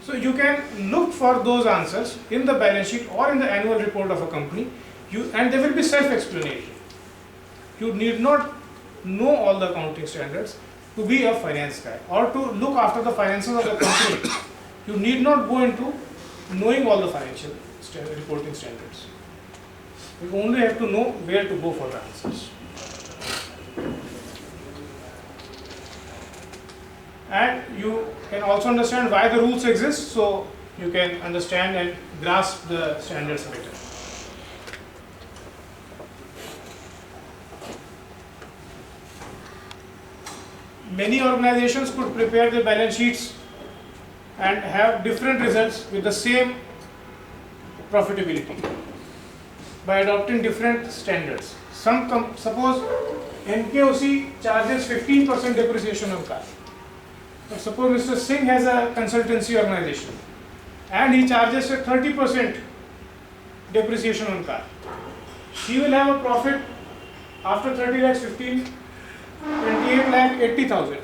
So you can look for those answers in the balance sheet or in the annual report of a company, and they will be self-explanatory. You need not know all the accounting standards to be a finance guy or to look after the finances of the company. You need not go into knowing all the financial reporting standards. You only have to know where to go for the answers. And you can also understand why the rules exist, so you can understand and grasp the standards better. Many organizations could prepare their balance sheets and have different results with the same profitability by adopting different standards. Suppose NKOC charges 15% depreciation on car. So suppose Mr. Singh has a consultancy organization and he charges a 30% depreciation on car. He will have a profit after 30 lakhs 28 lakh 80,000,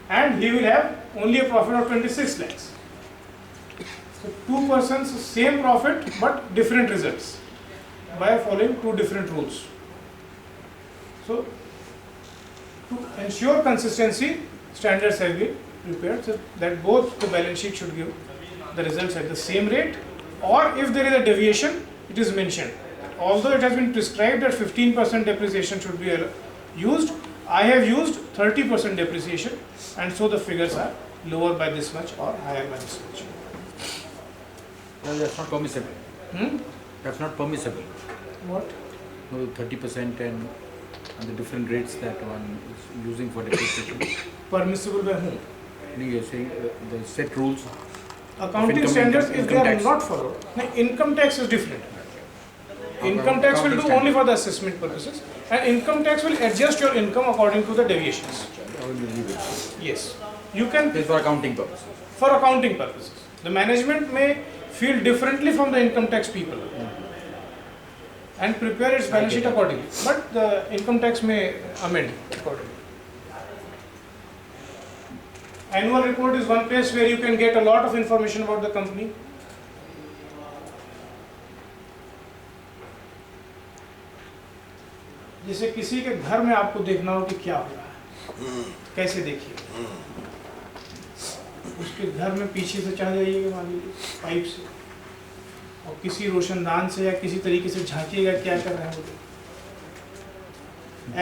and he will have only a profit of 26 lakhs. So 2 persons, same profit but different results by following 2 different rules. So to ensure consistency, standards have been prepared so that both the balance sheet should give the results at the same rate, or if there is a deviation, it is mentioned. Although it has been prescribed that 15% depreciation should be used, I have used 30% depreciation, and so the figures are lower by this much or higher by this much. Well, that's not permissible. That's not permissible. What? No, 30% and the different rates that one is using for depreciation. Permissible by whom? No, you're saying the set rules. Accounting standards, if they are not followed, income tax is different. Income tax will do only for the assessment purposes, and income tax will adjust your income according to the deviations. Yes, you can. This is for accounting purposes. For accounting purposes, the management may feel differently from the income tax people and prepare its balance sheet accordingly. But the income tax may amend accordingly. Annual report is one place where you can get a lot of information about the company. जैसे किसी के घर में आपको देखना हो कि क्या हो रहा है, कैसे देखिए, उसके घर में पीछे से चढ़ जाइएगा मान लीजिए पाइप से, और किसी रोशनदान से या किसी तरीके से झांकिएगा क्या कर रहे हैं वो।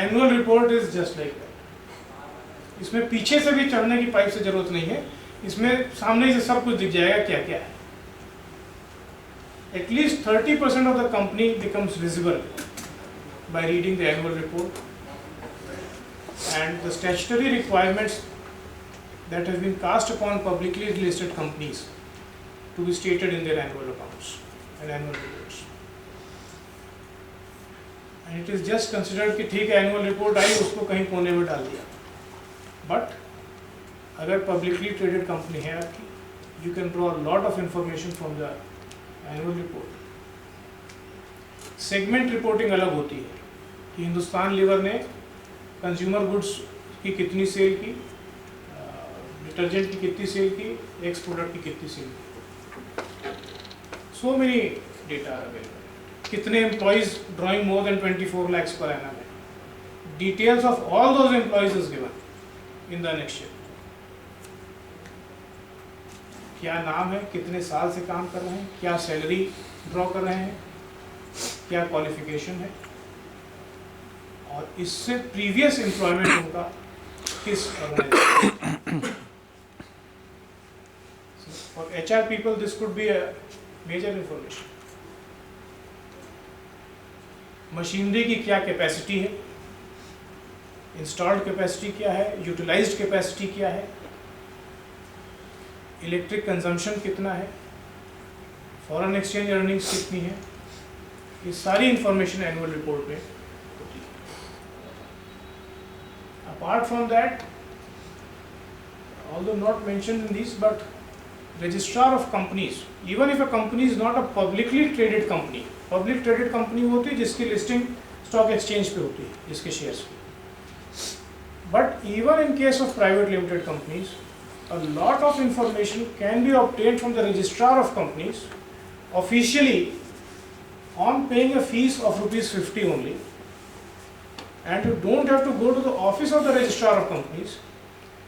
Annual report is just like that. इसमें पीछे से भी चढ़ने की पाइप से जरूरत नहीं है, इसमें सामने से सब कुछ दिख जाएगा क्या क्या है। At least 30% of the company becomes visible by reading the annual report, and the statutory requirements that have been cast upon publicly listed companies to be stated in their annual accounts and annual reports. And it is just considered कि ठीक है annual report आई उसको कहीं कोने में डाल दिया, but अगर पब्लिकली ट्रेडेड कंपनी है आपकी, you can draw a lot of information from the annual report. Segment reporting अलग होती है कि हिंदुस्तान लीवर ने कंज्यूमर गुड्स की कितनी सेल की, डिटर्जेंट की कितनी सेल की, एक्स प्रोडक्ट की कितनी सेल की. So many data available. कितने employees drawing more than 24 lakhs per annum है. Details of all those employees is given in the next year. क्या नाम है, कितने साल से काम कर रहे हैं, क्या सैलरी ड्रॉ कर रहे हैं, क्या क्वालिफिकेशन है, और इससे प्रीवियस एम्प्लॉयमेंट उनका किस organisation. For HR people this could be a major information. Machinery की क्या कैपेसिटी है, इंस्टॉल्ड कैपेसिटी क्या है, यूटिलाइज्ड कैपेसिटी क्या है, इलेक्ट्रिक कंजम्पशन कितना है, फॉरेन एक्सचेंज अर्निंग्स कितनी है. ये सारी इंफॉर्मेशन एनुअल रिपोर्ट में होती है. Apart from that, although not mentioned in these, but registrar of companies, even if a company is not a publicly traded company, public traded company होती है जिसकी लिस्टिंग स्टॉक एक्सचेंज पे होती है, जिसके शेयर्स पे. But even in case of private limited companies, a lot of information can be obtained from the registrar of companies officially on paying a fees of ₹50 only, and you don't have to go to the office of the registrar of companies.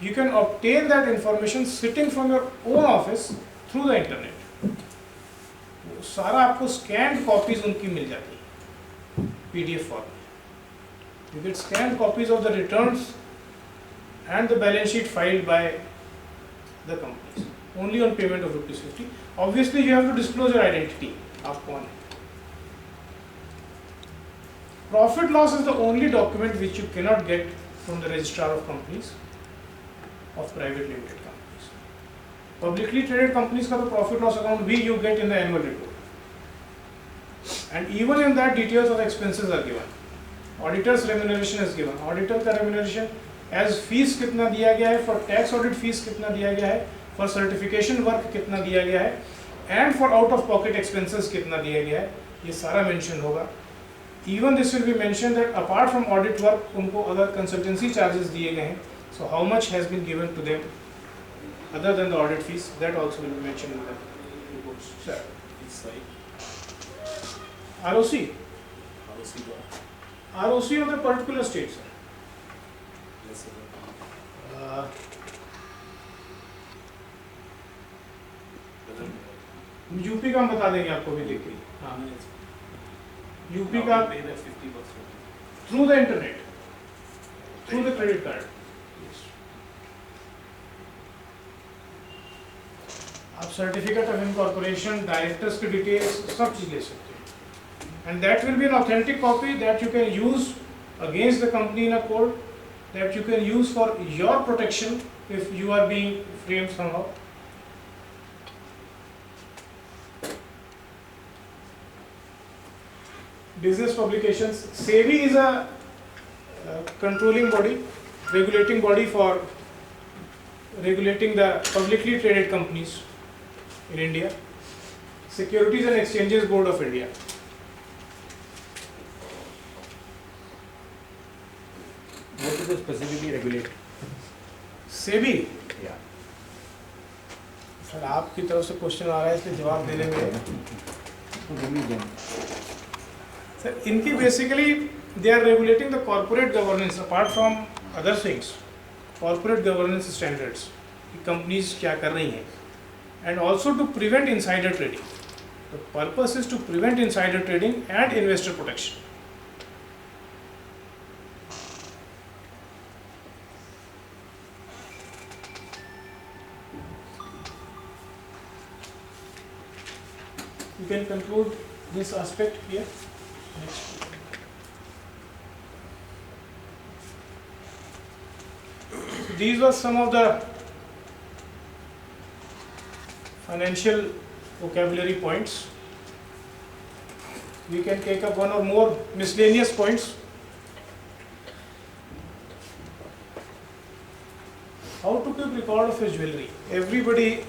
You can obtain that information sitting from your own office through the internet. सारा आपको scanned copies उनकी मिल जाती है PDF form. You get scanned copies of the returns and the balance sheet filed by the companies only on payment of ₹50. Obviously, you have to disclose your identity. आप कौन है. Profit loss is the only document which you cannot get from the registrar of companies of private limited companies. Publicly traded companies का तो profit loss account भी you get in the annual report, and even in that details of expenses are given. Auditor's remuneration is given. Auditor का remuneration as fees कितना दिया गया है, for tax audit fees कितना दिया गया है, for certification work कितना दिया गया है, and for out of pocket expenses कितना दिया गया है, ये सारा mention होगा. Even this will be mentioned that apart from audit work, उनको अगर consultancy charges दिए गए हैं, so how much has been given to them other than the audit fees, that also will be mentioned in the reports. Sir. ROC. ROC of the particular state, sir. UP का हम बता देंगे आपको भी देख के. हाँ, यूपी का through the internet, through the credit card. आप सर्टिफिकेट ऑफ इनकॉर्पोरेशन, डायरेक्टर्स की डिटेल्स, सब चीज ले सकते हैं. And that will be an authentic copy that you can use against the company in a court, that you can use for your protection if you are being framed somehow. Business publications. SEBI is a controlling body, regulating body for regulating the publicly traded companies in India. Securities and Exchanges Board of India. What does it specifically regulate? SEBI. Yeah. Sir आपकी तरफ से question आ रहा है, इसलिए जवाब देने में. Sir, इनकी basically they are regulating the corporate governance apart from other things, corporate governance standards कि companies क्या कर रही हैं, and also to prevent insider trading. The purpose is to prevent insider trading and investor protection. You can conclude this aspect here. Next. So these were some of the financial vocabulary points. We can take up one or more miscellaneous points. How to keep record of his jewelry. Everybody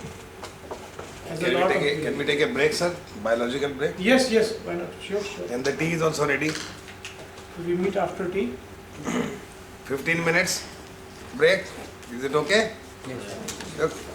has a lot of jewelry. Can we take a break, sir? Biological break? Yes, yes, why not? Sure, sure. And the tea is also ready. We meet after tea. 15 minutes break. Is it okay? Yes. Okay.